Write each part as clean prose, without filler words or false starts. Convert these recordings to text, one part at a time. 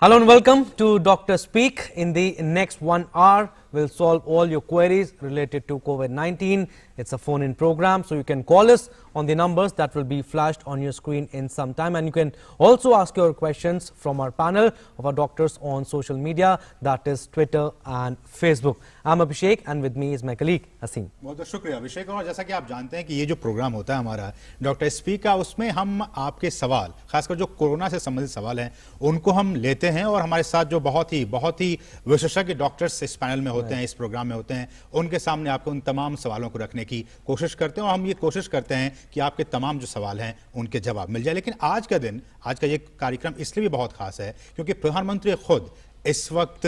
Hello and welcome to Dr. Speak. In the next 1 hour, we'll solve all your queries related to COVID-19. It's a phone-in program, so you can call us on the numbers that will be flashed on your screen in some time. And you can also ask your questions from our panel of our doctors on social media, that is Twitter and Facebook. I'm Abhishek and with me is my colleague Hasim. बहुत शुक्रिया अभिषेक। और जैसा कि आप जानते हैं कि ये जो प्रोग्राम होता है हमारा डॉक्टर स्पीक का, उसमें हम आपके सवाल, खासकर जो कोरोना से संबंधित सवाल हैं, उनको हम लेते हैं और हमारे साथ जो बहुत ही विशेषज्ञ डॉक्टर्स इस पैनल में होते हैं, इस प्रोग्राम में होते हैं, उनके सामने आपको उन तमाम सवालों को रखने की कोशिश करते हैं और हम ये कोशिश करते हैं कि आपके तमाम जो सवाल हैं उनके जवाब मिल जाए। लेकिन आज का ये कार्यक्रम इसलिए भी बहुत खास है क्योंकि प्रधानमंत्री खुद इस वक्त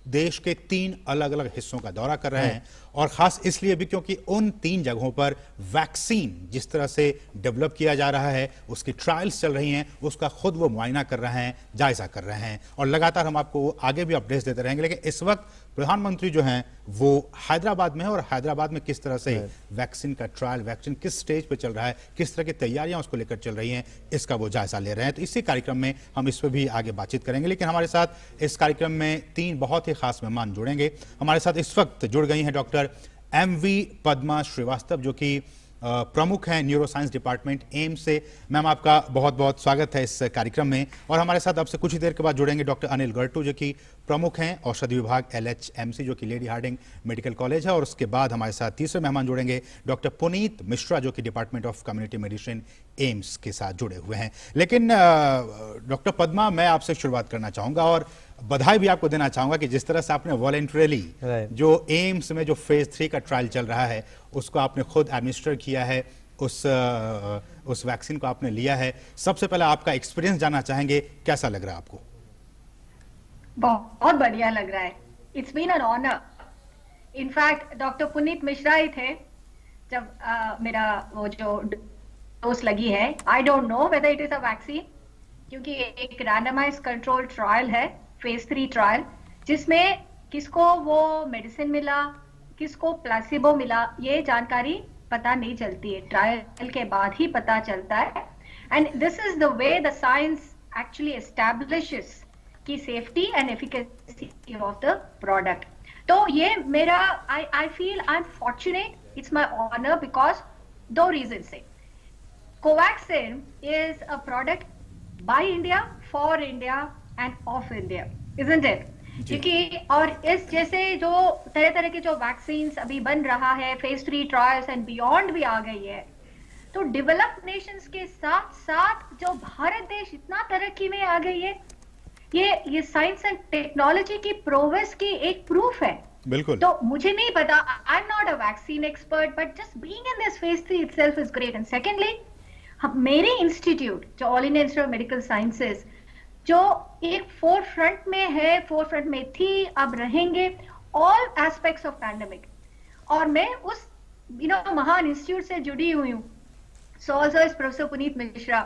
देश के 3 अलग अलग हिस्सों का दौरा कर रहे हैं और खास इसलिए भी क्योंकि उन 3 जगहों पर वैक्सीन जिस तरह से डेवलप किया जा रहा है, उसकी ट्रायल्स चल रही हैं, उसका खुद वो मुआयना कर रहे हैं, जायजा कर रहे हैं और लगातार हम आपको आगे भी अपडेट्स देते रहेंगे। लेकिन इस वक्त प्रधानमंत्री जो हैं वो हैदराबाद में है और हैदराबाद में किस तरह से वैक्सीन का ट्रायल, वैक्सीन किस स्टेज पे चल रहा है, किस तरह की तैयारियां उसको लेकर चल रही हैं, इसका वो जायजा ले रहे हैं। तो इसी कार्यक्रम में हम इस पर भी आगे बातचीत करेंगे। लेकिन हमारे साथ इस कार्यक्रम में 3 बहुत ही खास मेहमान जुड़ेंगे। हमारे साथ इस वक्त जुड़ गई हैं डॉक्टर MV पद्मा श्रीवास्तव, जो कि प्रमुख हैं न्यूरो साइंस डिपार्टमेंट एम्स से। मैम, आपका बहुत बहुत स्वागत है इस कार्यक्रम में। और हमारे साथ अब से कुछ ही देर के बाद जुड़ेंगे डॉक्टर अनिल गर्टू, जो कि प्रमुख हैं औषधि विभाग LHMC, जो कि लेडी हार्डिंग मेडिकल कॉलेज है। और उसके बाद हमारे साथ तीसरे मेहमान जुड़ेंगे डॉक्टर पुनीत मिश्रा, जो कि department of community medicine AIIMS के साथ जुड़े हुए हैं। लेकिन डॉक्टर पद्मा, मैं आपसे शुरुआत करना चाहूँगा और बधाई भी आपको देना चाहूंगा कि जिस तरह से आपने वॉलंटरीली जो एम्स में जो फेज 3 का ट्रायल चल रहा है उसको आपने खुद एडमिनिस्टर किया है, उस वैक्सीन को आपने लिया है। सबसे पहले आपका एक्सपीरियंस जानना चाहेंगे, कैसा लग रहा है आपको? बहुत बढ़िया लग रहा है। It's been an honour. In fact doctor Puneet Mishra ही थे जब मेरा वो जो डोज लगी है। I don't know whether it is a vaccine, क्योंकि एक रैंडमाइज्ड कंट्रोल ट्रायल है, फेज 3 ट्रायल, जिसमें किसको वो मेडिसिन मिला, किसको प्लेसिबो मिला, ये जानकारी पता नहीं चलती है। ट्रायल के बाद ही पता चलता है। And this is the way the science actually establishes की safety and efficacy of the product. तो ये मेरा I feel I am fortunate, it's my honour because 2 reason से। Covaxin is a product by India, for India and of India, isn't it? क्योंकि और इस जैसे जो तरह के जो वैक्सीन अभी बन रहा है, फेज 3 ट्रायल्स एंड बियॉन्ड भी आ गई है, तो डेवलप्ड नेशंस के साथ साथ जो भारत देश इतना तरक्की में आ गई है, ये साइंस एंड टेक्नोलॉजी की प्रोग्रेस की एक प्रूफ है। बिल्कुल। तो मुझे नहीं पता, I am not a vaccine expert, but just being in this phase 3 itself is great. And secondly, मेरे इंस्टीट्यूट जो all India institute of medical sciences, जो एक फोरफ्रंट में है, फोरफ्रंट में थी, अब रहेंगे ऑल एस्पेक्ट्स ऑफ पैंडेमिक। और मैं उस महान इंस्टीट्यूट से जुड़ी हुई हूँ। So also is professor Puneet Mishra.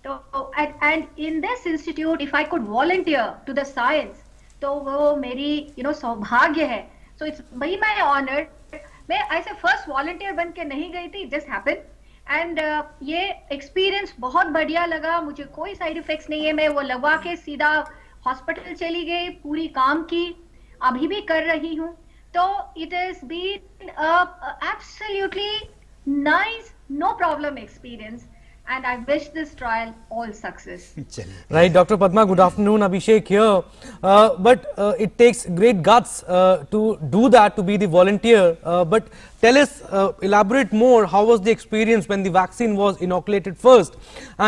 तो and in this institute if I could volunteer to the science, तो वो मेरी सौभाग्य है। So it's very my honour. मैं ऐसे फर्स्ट वॉलंटियर बन के नहीं गई थी, जस्ट हैपेंड। एंड ये एक्सपीरियंस बहुत बढ़िया लगा। मुझे कोई साइड इफेक्ट्स नहीं है। मैं वो लगवा के सीधा हॉस्पिटल चली गई, पूरी काम की, अभी भी कर रही हूँ। तो it has been absolutely nice, no problem experience, and I wish this trial all success. Right, Dr. Padma, good afternoon. Abhishek here. But it takes great guts to do that, to be the volunteer. But tell us, elaborate more, how was the experience when the vaccine was inoculated first?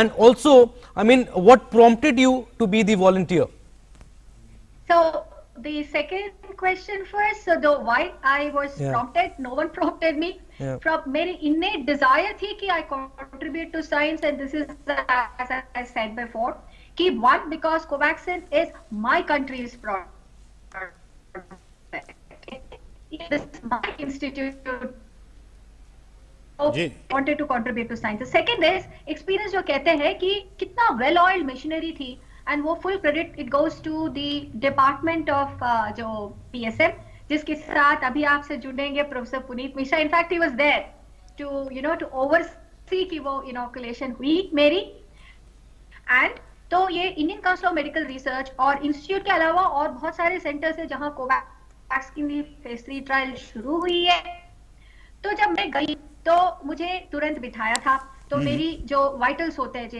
And also, I mean, what prompted you to be the volunteer? So, the second question first, so the why I was prompted, no one prompted me. From मेरी innate desire थी कि I contribute to science, and this is as I said before, कि one, because Covaxin is my country's product, this is my institute, wanted to contribute to science. The second is experience, जो कहते हैं कि कितना well oiled machinery थी, and वो full credit it goes to the department of जो PSM, जिसके साथ अभी आपसे जुड़ेंगे professor Puneet Mishra. In fact he was there to to oversee कि वो इनोकुलेशन हुई मेरी। एंड तो ये Indian Council of Medical Research और इंस्टीट्यूट के अलावा और बहुत सारे सेंटर्स है जहां कोवैक्स की फेज 3 ट्रायल शुरू हुई है। तो जब मैं गई तो मुझे तुरंत बिठाया था, तो मेरी जो वाइटल्स होते हैं, जो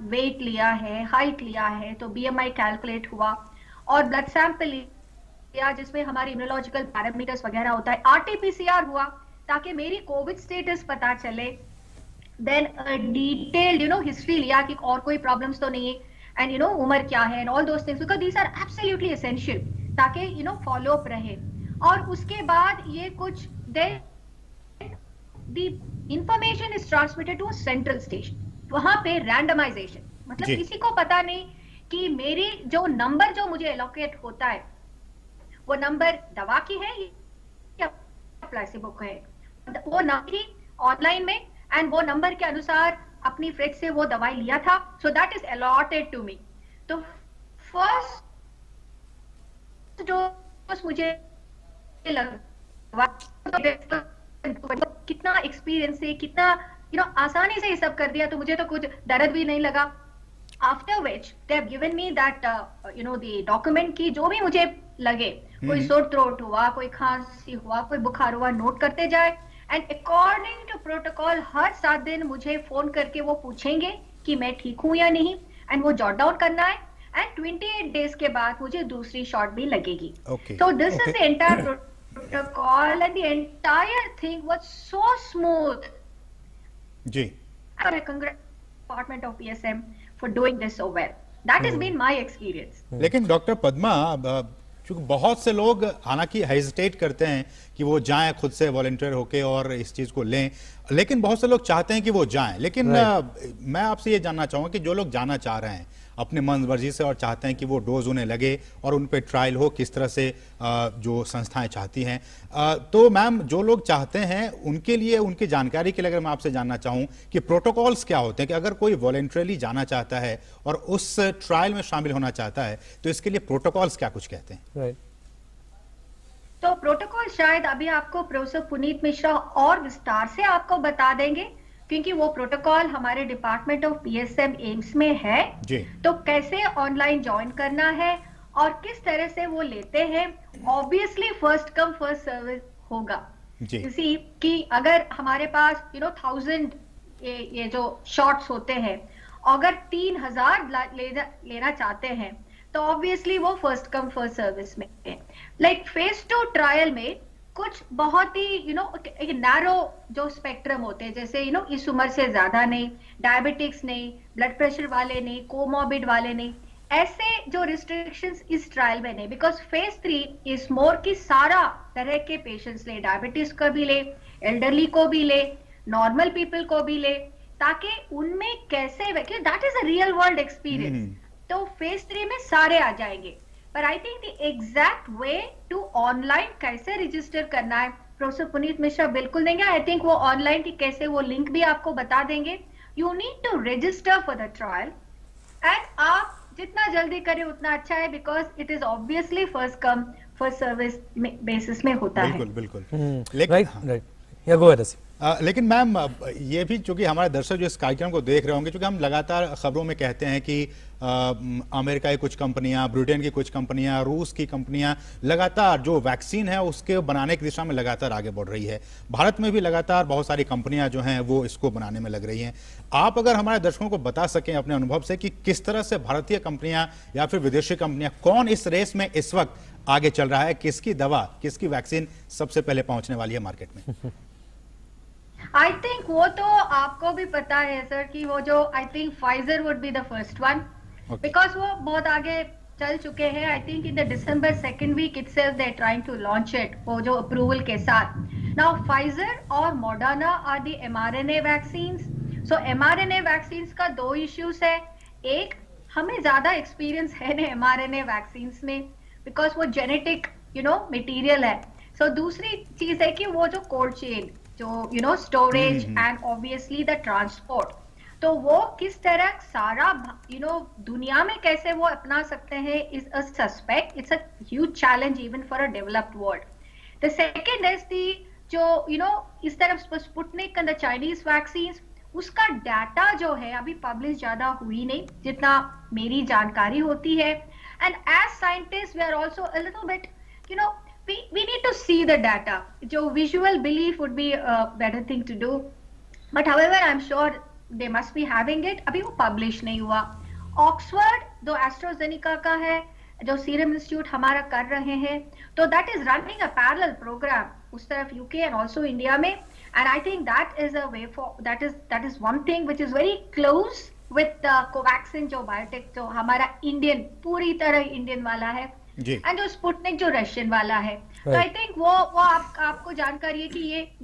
वेट लिया है, हाइट लिया है, तो BMI कैलकुलेट हुआ और ब्लड सैंपल लिया जिसमें हमारी इम्यूनोलॉजिकल पैरामीटर्स वगैरह होता है, RT-PCR हुआ ताकि मेरी कोविड स्टेटस पता चले, देन डिटेल्ड हिस्ट्री लिया कि और कोई प्रॉब्लम्स तो नहीं है, एंड उम्र क्या है, and all those things, because these are absolutely essential ताकि फॉलो अप रहे। और उसके बाद ये कुछ then the information is transmitted to a central station, वहां पे रैंडमाइजेशन, मतलब किसी को पता नहीं कि मेरी जो नंबर जो मुझे एलोकेट होता है वो नंबर दवा की है या प्लेसिबो का है, वो नंबर थी ऑनलाइन में, एंड वो नंबर के अनुसार अपनी फ्रिज से वो दवाई लिया था, so that is allotted to me. तो फर्स्ट डोज मुझे लगा कितना एक्सपीरियंस है, कितना आसानी से ये सब कर दिया, तो मुझे तो कुछ दर्द भी नहीं लगा। After which they have given me that the document की जो भी मुझे लगे, कोई सोर थ्रोट हुआ, कोई खांसी हुआ, कोई बुखार हुआ, नोट करते जाए, एंड अकॉर्डिंग टू प्रोटोकॉल हर 7 दिन मुझे फोन करके वो पूछेंगे कि मैं ठीक हूं या नहीं, एंड वो जॉट डाउन करना है, एंड 28 डेज के बाद मुझे दूसरी शॉट भी लगेगी। तो this is the entire protocol and the entire thing was so smooth जी। I congratulate department of PSM for doing this so well, that has been my experience. लेकिन डॉक्टर पद्मा, क्योंकि बहुत से लोग हालांकि हेजिटेट करते हैं कि वो जाएं खुद से वॉलंटियर होके और इस चीज को लें, लेकिन बहुत से लोग चाहते हैं कि वो जाएं, लेकिन मैं आपसे ये जानना चाहूंगा कि जो लोग जाना चाह रहे हैं अपने मन मर्जी से और चाहते हैं कि वो डोज उन्हें लगे और उन पे ट्रायल हो, किस तरह से जो संस्थाएं चाहती हैं, तो मैम जो लोग चाहते हैं उनके लिए, उनकी जानकारी के लिए अगर मैं आपसे जानना चाहूं कि प्रोटोकॉल्स क्या होते हैं, कि अगर कोई वॉलंटरली जाना चाहता है और उस ट्रायल में शामिल होना चाहता है तो इसके लिए प्रोटोकॉल्स क्या कुछ कहते हैं? तो प्रोटोकॉल शायद अभी आपको प्रोफेसर पुनीत मिश्रा और विस्तार से आपको बता देंगे, क्योंकि वो प्रोटोकॉल हमारे डिपार्टमेंट ऑफ PSM एम्स में है जी। तो कैसे ऑनलाइन ज्वाइन करना है और किस तरह से वो लेते हैं, obviously first come first service होगा जी। इसी कि अगर हमारे पास 1000 ये जो शॉट्स होते हैं, अगर 3000 लेना चाहते हैं तो ऑब्वियसली वो फर्स्ट कम फर्स्ट सर्विस में है। लाइक फेज 2 ट्रायल में कुछ बहुत ही एक नैरो जो स्पेक्ट्रम होते हैं, जैसे इस उम्र से ज्यादा नहीं, डायबिटिक्स नहीं, ब्लड प्रेशर वाले नहीं, कोमॉर्बिड वाले नहीं, ऐसे जो रिस्ट्रिक्शंस इस ट्रायल में नहीं, बिकॉज फेज 3 इज मोर की सारा तरह के पेशेंट्स ले, डायबिटीज को भी ले, एल्डरली को भी ले, नॉर्मल पीपल को भी ले, ताकि उनमें कैसे, that is a real world experience. तो फेज 3 में सारे आ जाएंगे, पर I think the exact way to online कैसे रजिस्टर करना है प्रोफेसर पुनीत मिश्रा बिल्कुल देंगे। आई थिंक वो ऑनलाइन की कैसे, वो लिंक भी आपको बता देंगे। You need to register for the trial, एंड आप जितना जल्दी करें उतना अच्छा है, because it is obviously first come first service basis में होता है। बिल्कुल लेकिन मैम ये भी, चूंकि हमारे दर्शक जो इस कार्यक्रम को देख रहे होंगे, क्योंकि हम लगातार खबरों में कहते हैं कि अमेरिका की कुछ कंपनियां, ब्रिटेन की कुछ कंपनियां, रूस की कंपनियां लगातार जो वैक्सीन है उसके बनाने की दिशा में लगातार आगे बढ़ रही है। भारत में भी लगातार बहुत सारी कंपनियां जो हैं वो इसको बनाने में लग रही हैं। आप अगर हमारे दर्शकों को बता सकें अपने अनुभव से कि किस तरह से भारतीय कंपनियां या फिर विदेशी कंपनियां, कौन इस रेस में इस वक्त आगे चल रहा है, किसकी दवा, किसकी वैक्सीन सबसे पहले पहुंचने वाली है मार्केट में? आई थिंक वो तो आपको भी पता है सर कि वो जो I think Pfizer would be the first one, because वो बहुत आगे चल चुके हैं। I think in the December 2nd week itself they are trying to launch it, वो जो अप्रूवल के साथ। नाउ फाइजर और Moderna are the mRNA vaccines. So mRNA vaccines का 2 इश्यूज है। एक, हमें ज्यादा एक्सपीरियंस है ना mRNA वैक्सीन्स में, बिकॉज वो जेनेटिक मटेरियल है। सो दूसरी चीज है कि वो जो कोल्ड चेन, जो storage and obviously the transport, तो वो किस तरह सारा दुनिया में कैसे वो अपना सकते हैं is a suspect, it's a huge challenge even for a developed world. The second is the जो इस तरफ Sputnik and the Chinese vaccines, उसका डाटा जो है अभी पब्लिश ज्यादा हुई नहीं जितना मेरी जानकारी होती है. And as scientist we are also a little bit you know we need to see the data. जो visual belief would be a better thing to do. But however, I'm sure they must be having it. अभी वो publish नहीं हुआ. Oxford जो AstraZeneca का है, जो Serum Institute हमारा कर रहे हैं, तो that is running a parallel program उस तरफ UK and also India में. And I think that is a way for that is one thing which is very close with Covaxin जो biotech जो हमारा Indian पूरी तरह Indian वाला है. एंड जो स्पुतनिक जो रशियन वाला है. तो आई थिंक वो आपको जानकारी है कि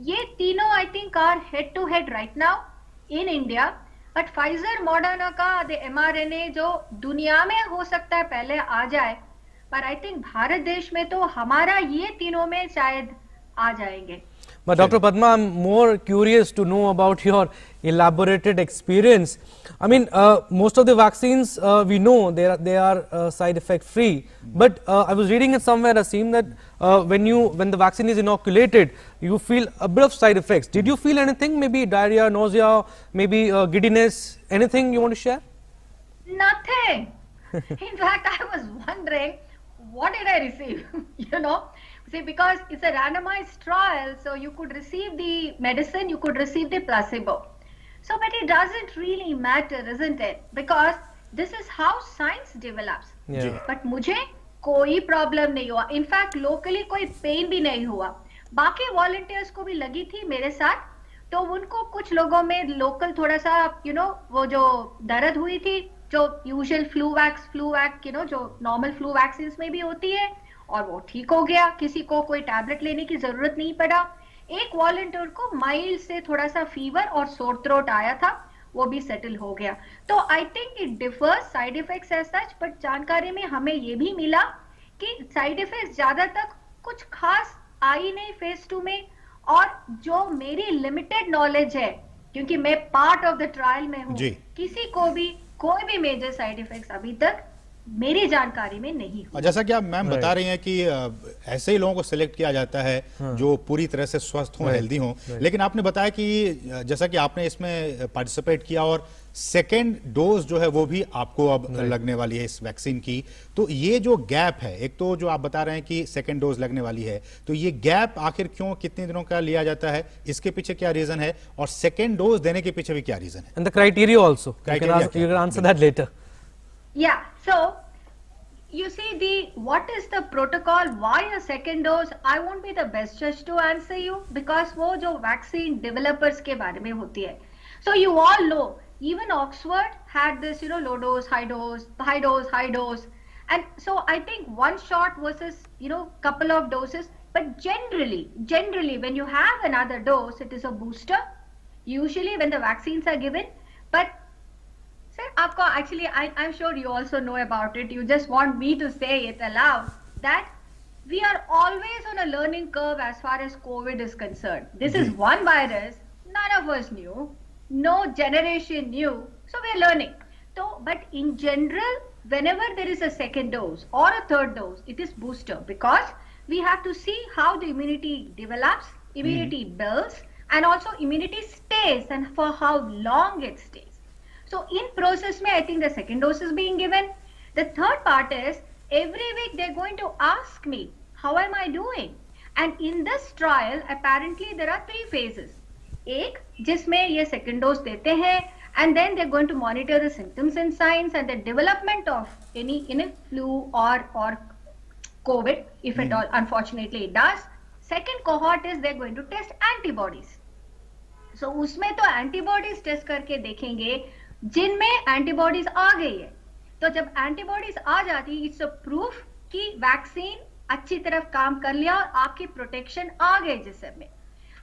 ये तीनों I think are head to head right now in India. But Pfizer Moderna का mRNA जो दुनिया में हो सकता है पहले आ जाए, पर आई थिंक भारत देश में तो हमारा ये तीनों में शायद आ जाएंगे. But Dr. Padma, I'm more curious to know about your elaborated experience. I mean, most of the vaccines we know they are side effect free. But I was reading it somewhere. I seen that when the vaccine is inoculated, you feel a bit of side effects. Did you feel anything? Maybe diarrhea, nausea, maybe giddiness? Anything you want to share? Nothing. In fact, I was wondering, what did I receive? You know. See, because it's a randomized trial, so you could receive the medicine, you could receive the placebo. So, but it doesn't really matter, isn't it? Because this is how science develops. Yeah. But मुझे कोई problem नहीं हुआ. In fact, locally कोई pain भी नहीं हुआ. बाकी volunteers को भी लगी थी मेरे साथ, तो उनको कुछ लोगों में local थोड़ा सा, you know, वो जो दर्द हुई थी, जो usual flu vax, you know, जो normal flu vaccines में भी होती है, और वो ठीक हो गया. किसी को कोई टैबलेट लेने की जरूरत नहीं पड़ा. एक वॉलंटियर को माइल्ड से थोड़ा सा फीवर और सोर थ्रोट आया था, वो भी सेटल हो गया. तो I think it differs side effects as such. But जानकारी में हमें ये भी मिला कि साइड इफेक्ट्स ज्यादा तक कुछ खास आई नहीं फेज 2 में. और जो मेरी लिमिटेड नॉलेज है, क्योंकि मैं पार्ट ऑफ द ट्रायल में हूँ, किसी को भी कोई भी मेजर साइड इफेक्ट्स अभी तक मेरी जानकारी में नहीं हुआ. जैसा कि आप मैम बता रही हैं कि ऐसे ही लोगों को सिलेक्ट किया जाता है जो पूरी तरह से स्वस्थ हों, हेल्दी हों. लेकिन आपने बताया कि जैसा कि आपने इसमें पार्टिसिपेट किया और सेकेंड डोज जो है वो भी आपको अब लगने वाली है इस वैक्सीन की. तो ये जो गैप है, एक तो जो आप बता रहे हैं कि सेकेंड डोज लगने वाली है, तो ये गैप आखिर क्यों, कितने दिनों का लिया जाता है, इसके पीछे क्या रीजन है, और सेकेंड डोज देने के पीछे भी क्या रीजन है? And the criteria also, you can answer that later. Yeah, so you see what is the protocol, why a second dose? I won't be the best judge to answer you because वो जो vaccine developers के बारे में होती है. So you all know, even Oxford had this, you know, low dose, high dose, high dose, high dose. And so I think one shot versus, you know, couple of doses. But generally when you have another dose, it is a booster. Usually when the vaccines are given, but sir, आपको actually I'm sure you also know about it. You just want me to say it aloud that we are always on a learning curve as far as COVID is concerned. This is one virus, none of us knew, no generation knew, so we are learning. So, but in general, whenever there is a second dose or a third dose, it is booster because we have to see how the immunity develops, immunity builds, and also immunity stays and for how long it stays. So in process mein, I think the second dose is being given. The third part is every week they're going to ask me, how am I doing? And in this trial, apparently there are 3 phases. एक जिसमें ये second dose देते हैं, and then they're going to monitor the symptoms and signs and the development of any flu or COVID, if at all, unfortunately it does. Second cohort is they're going to test antibodies. So उसमें तो antibodies test करके देखेंगे जिनमें antibodies आ गई है. तो जब antibodies आ जाती है, इट्स अ प्रूफ कि वैक्सीन अच्छी तरह काम कर लिया और आपकी प्रोटेक्शन आ गई जिसम में.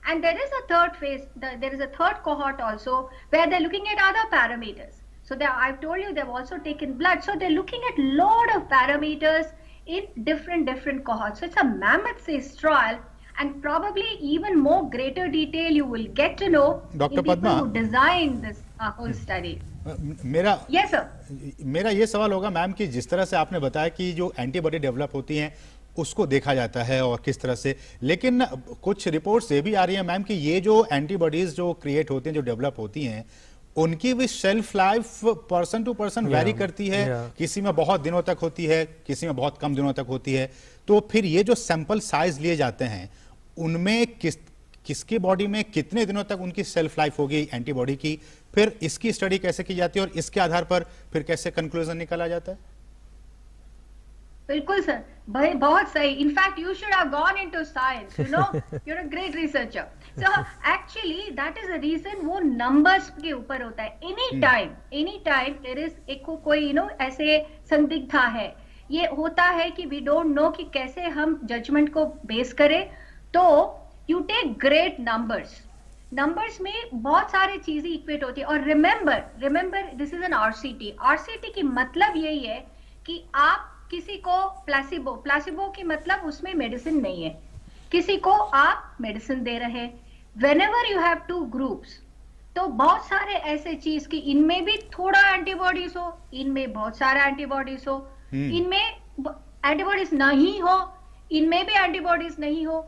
And there is a third phase, there is a third cohort also where they are looking at other parameters. So they I told you they have also taken blood, so they are looking at lot of parameters in different cohorts. So it's a mammoth size trial, and probably even more greater detail you will get to know Dr. in people Padma, who designed this whole study. मेरा ये सवाल होगा ma'am कि जिस तरह से आपने बताया कि जो एंटीबॉडी डेवलप होती हैं उसको देखा जाता है और किस तरह से। लेकिन कुछ रिपोर्ट्स ये भी आ रही है मैम कि ये जो एंटीबॉडीज जो क्रिएट होती हैं, जो डेवलप होती हैं, उनकी भी shelf life person to person vary करती है। किसी में बहुत दिनों तक होती है, किसी में बहुत कम दिनों तक होती है। तो फिर ये जो सैंपल साइज लिए जाते हैं, उनमें किसकी बॉडी में कितने दिनों तक उनकी सेल्फ लाइफ होगी एंटीबॉडी की, फिर इसकी स्टडी कैसे की जाती है और इसके आधार पर फिर कैसे कंक्लूजन निकाला जाता है? बिल्कुल सर, भाई बहुत सही। In fact you should have gone into science, you know, you are a great researcher. So actually that is the reason, वो नंबर्स के ऊपर होता है। एनी टाइम देयर इज एक कोई यू नो ऐसे संदिग्धता है, ये होता है कि वी डोंट नो कि कैसे हम जजमेंट को बेस करें। तो यू टेक ग्रेट नंबर्स में बहुत सारी चीजें इक्वेट होती है। और remember this is an RCT की मतलब यही है कि आप किसी को प्लासिबो की मतलब उसमें मेडिसिन नहीं है, किसी को आप मेडिसिन दे रहे हैं। Whenever you have two groups, तो बहुत सारे ऐसे चीज की इनमें भी थोड़ा एंटीबॉडीज हो, इनमें बहुत सारा एंटीबॉडीज हो, इनमें एंटीबॉडीज नहीं हो, इनमें भी एंटीबॉडीज नहीं हो।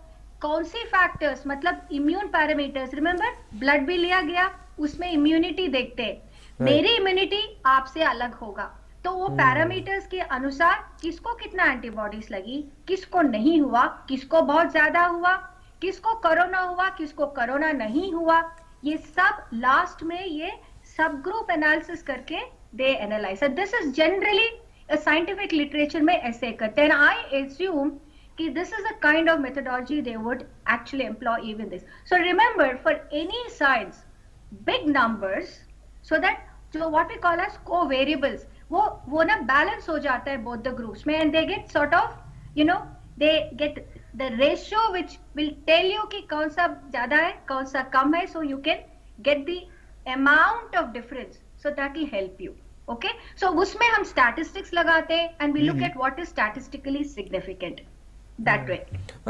कौन सी फैक्टर्स, मतलब इम्यून पैरामीटर्स, रिमेंबर ब्लड भी लिया गया, उसमें इम्यूनिटी देखते हैं। मेरी इम्यूनिटी आपसे अलग होगा, तो वो पैरामीटर्स के अनुसार किसको कितना एंटीबॉडीज लगी, किसको नहीं हुआ, किसको बहुत ज्यादा हुआ, किसको कोरोना हुआ, किसको कोरोना नहीं हुआ, ये सब लास्ट में ये सब ग्रुप एनालिसिस करके they analyse. This is generally scientific literature में ऐसे करते हैं। आई एज्यूम कि this is a kind of methodology they would actually employ even this. So remember, for any science big numbers, so that जो what we call as covariables, वो ना balance हो जाता है बोथ द ग्रुप्स में, and they get sort of you know they get the ratio which will tell you कि कौन सा ज्यादा है कौन सा कम है, so you can get the amount of difference, so that will help you. Okay, so उसमें हम स्टैटिस्टिक्स लगाते हैं and we look at what is statistically significant that way.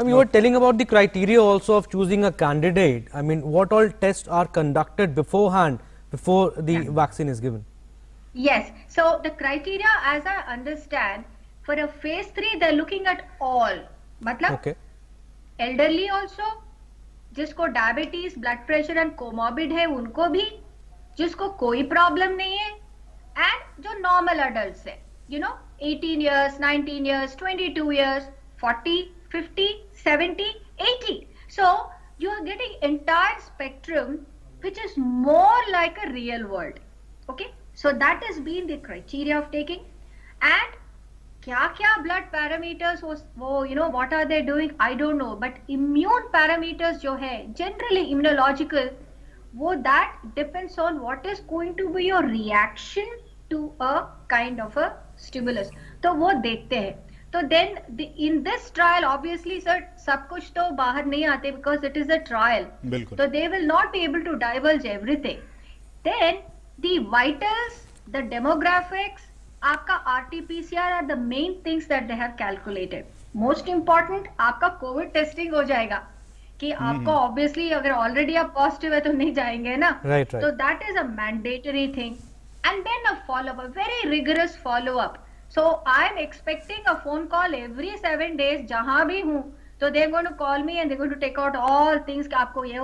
You were telling about the criteria also of choosing a candidate. I mean, what all tests are conducted beforehand before the vaccine is given? Yes, so the criteria, as I understand, for a phase 3 they're looking at all, मतलब elderly also, जिसको diabetes, blood pressure and comorbid है उनको भी, जिसको कोई problem नहीं है, and जो normal adults है, you know, 18 years, 19 years, 22 years, 40, 50, 70, 80. So you are getting entire spectrum which is more like a real world. Okay, so that has been the criteria of taking. And क्या blood parameters वो you know what are they doing, I don't know, but immune parameters जो है generally immunological, वो that depends on what is going to be your reaction to a kind of a stimulus, तो वो देखते हैं। तो then in this trial obviously sir सब कुछ तो बाहर नहीं आते because it is a trial, तो they will not be able to divulge everything. Then the vitals, the demographics, आपका RT-PCR are the main things that they have calculated. Most important आपका COVID testing हो जाएगा कि आपको obviously अगर already आप positive है तो नहीं जाएंगे ना, right. So that is a mandatory thing. And then a follow-up, a very rigorous follow-up. So I am expecting a phone call every 7 days जहां भी हूँ, तो they're going to call me and they're going to take out all things कि आपको ये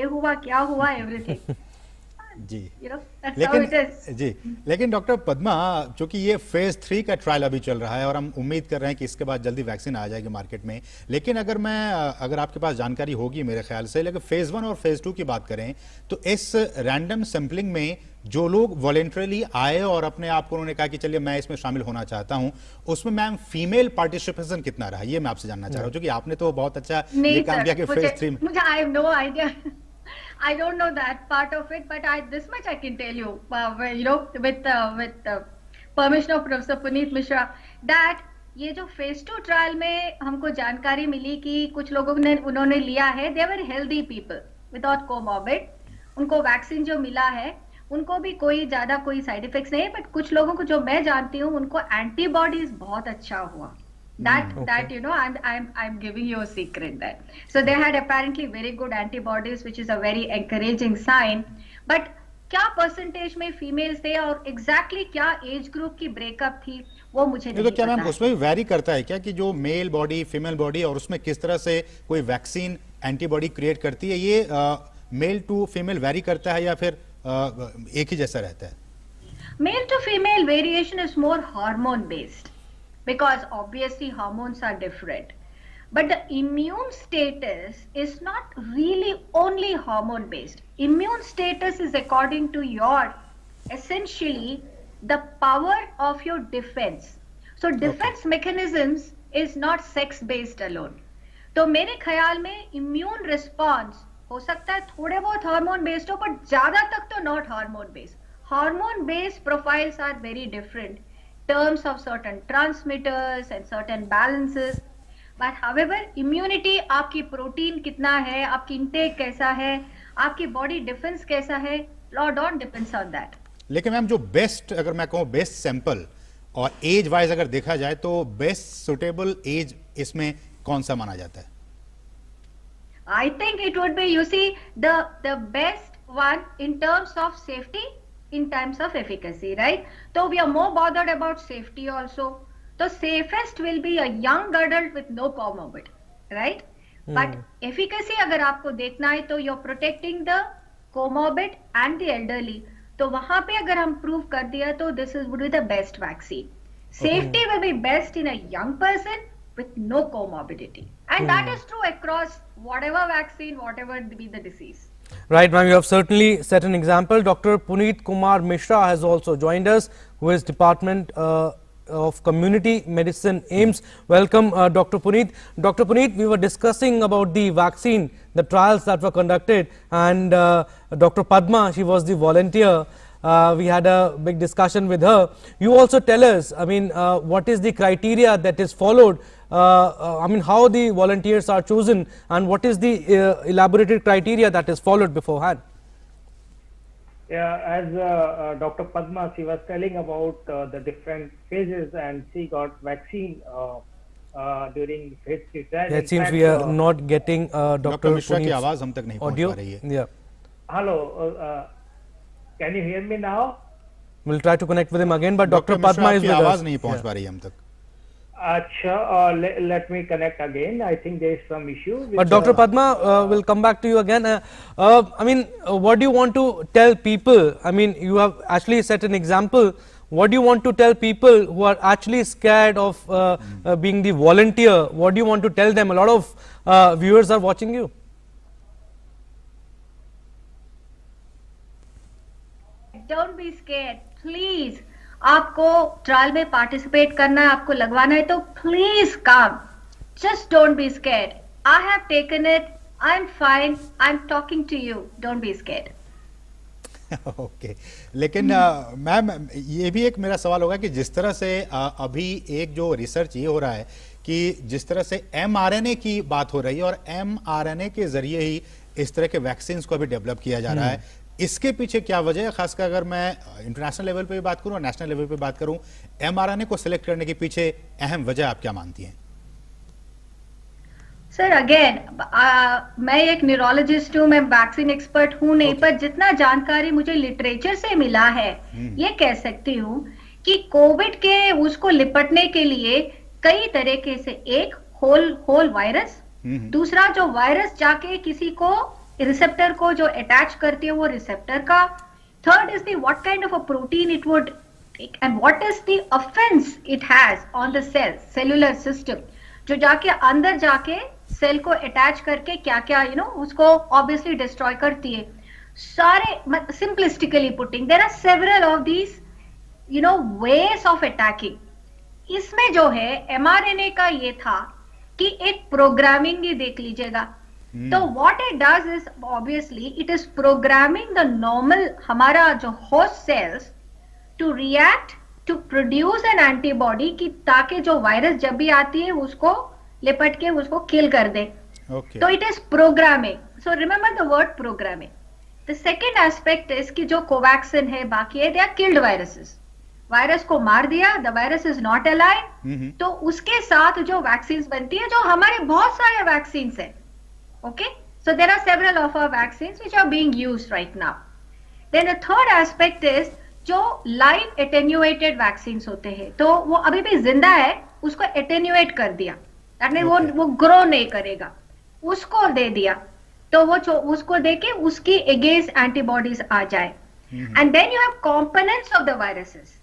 हुआ क्या हुआ everything. Ji, you know, that's how it is. जी, लेकिन डॉक्टर पद्मा, चूंकि ये फेज 3 का ट्रायल अभी चल रहा है और हम उम्मीद कर रहे हैं कि इसके बाद जल्दी वैक्सीन आ जाएगी मार्केट में, लेकिन अगर आपके पास जानकारी होगी मेरे ख्याल से, लेकिन फेज 1 और फेज 2 की बात करें तो इस रैंडम सैंपलिंग में जो लोग वॉलेंटरली आए और अपने आप को उन्होंने कहा कि चलिए मैं इसमें शामिल होना चाहता हूं, उसमें मैम फीमेल पार्टिसिपेशन कितना रहा, ये मैं आपसे जानना चाह रहा हूं, क्योंकि आपने तो बहुत अच्छा ये काम किया कि फेज 3 में। मुझे I have no idea. I don't know that part of it, but this much I can tell you, you know, with permission of Professor Puneet Mishra, that ये जो phase 2 trial में हमको जानकारी मिली कि कुछ लोगों ने उन्होंने लिया है, they were healthy people without comorbid, उनको वैक्सीन जो मिला है उनको भी कोई ज्यादा कोई साइड इफेक्ट्स नहीं है, बट कुछ लोगों को जो मैं जानती हूँ उनको एंटीबॉडीज बहुत अच्छा हुआ। That you know, I'm giving you a secret there. So they had apparently very good antibodies, which is a very encouraging sign. But क्या परसेंटेज में फीमेल्स थे और एग्जैक्टली क्या एज ग्रुप की ब्रेकअप थी वो मुझे नहीं, नहीं तो क्या पता मैम है। उसमें भी वैरी करता है क्या कि जो मेल बॉडी फीमेल बॉडी और उसमें किस तरह से कोई वैक्सीन एंटीबॉडी क्रिएट करती है, ये मेल टू फीमेल वैरी करता है या फिर एक ही जैसा रहता है? Male to female variation is more hormone based because obviously hormones are different. But the immune status is not really only hormone based. Immune status is according to your essentially the power of your defense. So defense mechanisms is not sex based alone. तो मेरे ख्याल में immune response हो सकता है थोड़े बहुत hormone based हो, पर ज्यादा तक तो not hormone based. Hormone based profiles are very different terms of certain transmitters and certain balances. But however, immunity आपकी प्रोटीन कितना है, आपकी इंटेक कैसा है, आपकी बॉडी डिफेंस कैसा है, lot on depends on that. लेकिन मैम जो बेस्ट, अगर मैं कहूँ बेस्ट सैंपल और एज वाइज अगर देखा जाए तो बेस्ट सुटेबल एज इसमें कौन सा माना जाता है? I think it would be, you see, the best one in terms of safety, in terms of efficacy, right? So we are more bothered about safety also. So safest will be a young adult with no comorbid, right? But efficacy अगर आपको देखना है तो you're protecting the comorbid and the elderly. तो वहां पे अगर हम prove कर दिया तो this is would be the best vaccine. Safety will be best in a young person with no comorbidity, and that is true across whatever vaccine, whatever be the disease. Right, ma'am, you have certainly set an example. Dr. Puneet Kumar Mishra has also joined us, who is Department of Community Medicine, AIIMS. Welcome, Dr. Puneet. Dr. Puneet, we were discussing about the vaccine, the trials that were conducted, and Dr. Padma, she was the volunteer. We had a big discussion with her. You also tell us, I mean, what is the criteria that is followed, I mean, how the volunteers are chosen, and what is the elaborated criteria that is followed beforehand? Yeah, as Dr. Padma, she was telling about the different phases, and she got vaccine during phase 3 trial. Yeah, it In seems fact, we are not getting doctor Dr. Mishra की Puneet's आवाज हम तक नहीं पहुंच audio. पा रही है. Yeah, Hello, can you hear me now? we'll try to connect with him again, but Dr. Mishra Padma is आपकी with आवाज us. नहीं पहुंच Yeah. पा रही है हम तक. Acha, let me connect again. I think there is some issue. With, But Dr. Padma, will come back to you again. I mean, what do you want to tell people? I mean, you have actually set an example. What do you want to tell people who are actually scared of being the volunteer? What do you want to tell them? A lot of viewers are watching you. Don't be scared, please. आपको trial में participate करना है, आपको लगवाना है तो please come. Just don't be scared. I have taken it, I am fine, I am talking to you. Don't be scared. Okay, लेकिन ma'am ये भी एक मेरा सवाल होगा कि जिस तरह से अभी एक जो रिसर्च ये हो रहा है कि जिस तरह से mRNA की बात हो रही है और mRNA के जरिए ही इस तरह के वैक्सीन को अभी डेवलप किया जा रहा है, इसके पीछे क्या वजह है? खासकर अगर मैं इंटरनेशनल लेवल पे भी बात करूं और नेशनल लेवल पे बात करूं, mRNA को सिलेक्ट करने के पीछे अहम वजह आप क्या मानती हैं? सर अगेन, मैं एक न्यूरोलॉजिस्ट हूँ, मैं वैक्सीन एक्सपर्ट हूँ नहीं, पर जितना जानकारी मुझे लिटरेचर से मिला है, ये कह सकती हूँ कि कोविड के उसको लिपटने के लिए कई तरीके से, एक होल वायरस, दूसरा जो वायरस जाके किसी को रिसेप्टर को जो अटैच करती है वो रिसेप्टर का, third is the what kind of a protein it would take and what is the offense it has on the cell cellular system, जो जाके अंदर जाके सेल को अटैच करके क्या क्या उसको ऑब्वियसली डिस्ट्रॉय करती है. सारे simplistically putting there are several of these ways of attacking. इसमें जो है mRNA का ये था कि एक प्रोग्रामिंग ही देख लीजिएगा. तो what it does is obviously it is programming the normal हमारा जो host cells to react to produce an antibody की, ताकि जो वायरस जब भी आती है उसको लिपट के उसको किल कर दे. तो it is programming. So remember the word programming. The second aspect is कि जो कोवैक्सिन है बाकी है, they are killed viruses. Virus को मार दिया, the virus is not alive. तो उसके साथ जो वैक्सीन बनती है, जो हमारे बहुत सारे वैक्सीन है. Okay, so there are several of our vaccine which are being used right now. Then the third aspect is जो लाइव एटेन्यूएटेड वैक्सीन होते हैं, तो वो अभी भी जिंदा है, उसको एटेन्यूएट कर दिया, दैट मीन वो ग्रो नहीं करेगा, उसको दे दिया, तो वो उसको दे के उसकी अगेंस्ट एंटीबॉडीज आ जाए। And then you have components of the viruses.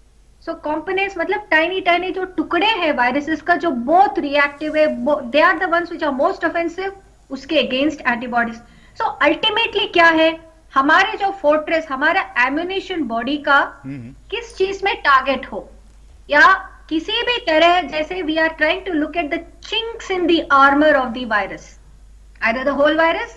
So components मतलब टाइनी टाइनी जो टुकड़े हैं वायरसेस का, जो बहुत रिएक्टिव है, they are the ones which are most offensive, उसके अगेंस्ट एंटीबॉडीज। सो अल्टीमेटली क्या है, हमारे जो फोर्ट्रेस, हमारा एम्यूनिशन बॉडी का किस चीज में टारगेट हो, या किसी भी तरह, जैसे we are trying to look at the chinks in the armour of the virus, either the whole virus,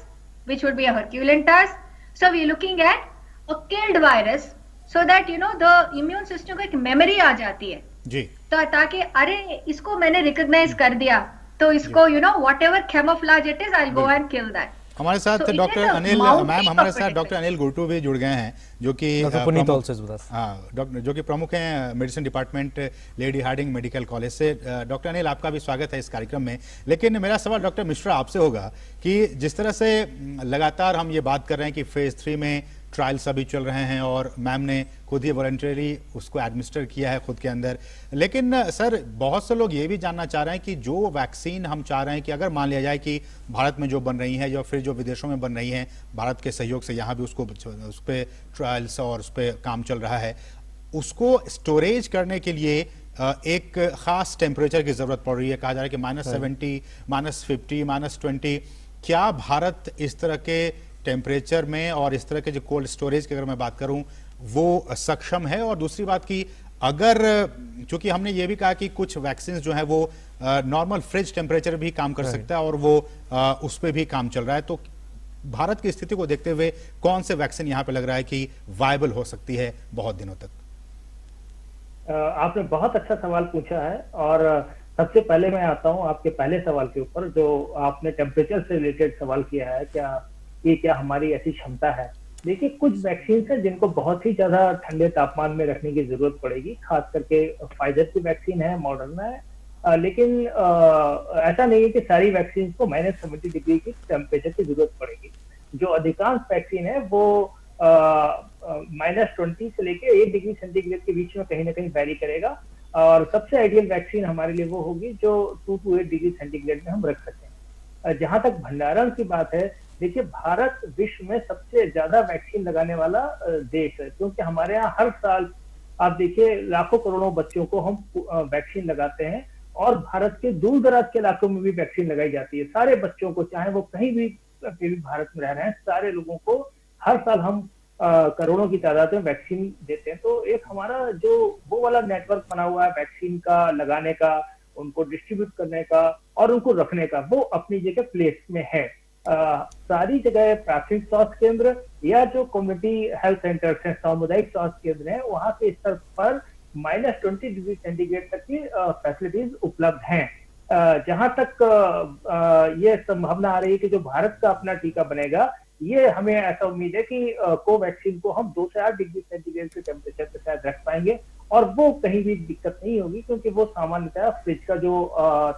which would be a Herculean task. So we are looking at a killed virus, so that you know the immune system को एक memory आ जाती है जी, तो ताकि अरे इसको मैंने recognise कर दिया, तो इसको you know whatever camouflage it is, I will go and kill that. हमारे साथ So, doctor it is a Anil mountain ma'am, हमारे of साथ डॉक्टर protection. अनिल गुर्टू भी जुड़ गए हैं, जो कि Dr. Puneet also is with us. Doctor जो कि प्रमुख हैं medicine department Lady Hardinge Medical College से। डॉक्टर अनिल, आपका भी स्वागत है इस कार्यक्रम में। लेकिन मेरा सवाल डॉक्टर मिश्रा आपसे होगा कि जिस तरह से लगातार हम ये बात कर रहे हैं कि फेज 3 में ट्रायल्स अभी चल रहे हैं और मैम ने खुद ही वॉलंटरी उसको एडमिनिस्टर किया है खुद के अंदर, लेकिन सर बहुत से लोग ये भी जानना चाह रहे हैं कि जो वैक्सीन हम चाह रहे हैं कि अगर मान लिया जाए कि भारत में जो बन रही है या फिर जो विदेशों में बन रही हैं भारत के सहयोग से, यहाँ भी उसको उस पर ट्रायल्स और उस पर काम चल रहा है, उसको स्टोरेज करने के लिए एक खास टेम्परेचर की जरूरत पड़ रही है। कहा जा रहा है कि -70, -50, -20, क्या भारत इस तरह के टेम्परेचर में और इस तरह के जो कोल्ड स्टोरेज की अगर मैं बात करूं वो सक्षम है? और दूसरी बात की अगर, चूंकि हमने ये भी कहा कि कुछ वैक्सीन जो है वो नॉर्मल फ्रिज टेम्परेचर भी काम कर सकता है और वो उस पर भी काम चल रहा है, तो भारत की स्थिति को देखते हुए कौन से वैक्सीन यहाँ पे लग रहा है कि वायबल हो सकती है बहुत दिनों तक? आपने बहुत अच्छा सवाल पूछा है, और सबसे पहले मैं आता हूं आपके पहले सवाल के ऊपर, जो आपने टेम्परेचर से रिलेटेड सवाल किया है, क्या हमारी ऐसी क्षमता है। देखिए, कुछ वैक्सीन है जिनको बहुत ही ज्यादा ठंडे तापमान में रखने की जरूरत पड़ेगी, खास करके फाइजर की वैक्सीन है, मॉडर्ना है, लेकिन ऐसा नहीं है कि सारी वैक्सीन को -70 डिग्री की टेम्परेचर की जरूरत पड़ेगी। जो अधिकांश वैक्सीन है वो -20 से लेके 1 डिग्री सेंटीग्रेड के बीच में कहीं ना कहीं वैरी करेगा, और सबसे आइडियल वैक्सीन हमारे लिए वो होगी जो 2 to 8 डिग्री सेंटीग्रेड में हम रख सकें। जहां तक भंडारण की बात है, देखिए, भारत विश्व में सबसे ज्यादा वैक्सीन लगाने वाला देश है, क्योंकि हमारे यहाँ हर साल आप देखिए लाखों करोड़ों बच्चों को हम वैक्सीन लगाते हैं, और भारत के दूर दराज के इलाकों में भी वैक्सीन लगाई जाती है। सारे बच्चों को, चाहे वो कहीं भी भारत में रह रहे हैं, सारे लोगों को हर साल हम करोड़ों की तादाद में वैक्सीन देते हैं। तो एक हमारा जो वो वाला नेटवर्क बना हुआ है वैक्सीन का लगाने का, उनको डिस्ट्रीब्यूट करने का और उनको रखने का, वो अपनी जगह प्लेस में है। सारी जगह प्राथमिक स्वास्थ्य केंद्र या जो कम्युनिटी हेल्थ सेंटर्स हैं, सामुदायिक स्वास्थ्य केंद्र हैं, वहां के स्तर पर -20 डिग्री सेंटीग्रेड तक की फैसिलिटीज उपलब्ध हैं। जहां तक ये संभावना आ रही है कि जो भारत का अपना टीका बनेगा, ये हमें ऐसा उम्मीद है कि कोवैक्सीन को हम 2 से 8 डिग्री सेंटीग्रेड के टेम्परेचर पे शायद रख पाएंगे, और वो कहीं भी दिक्कत नहीं होगी, क्योंकि वो सामान्यतः फ्रिज का जो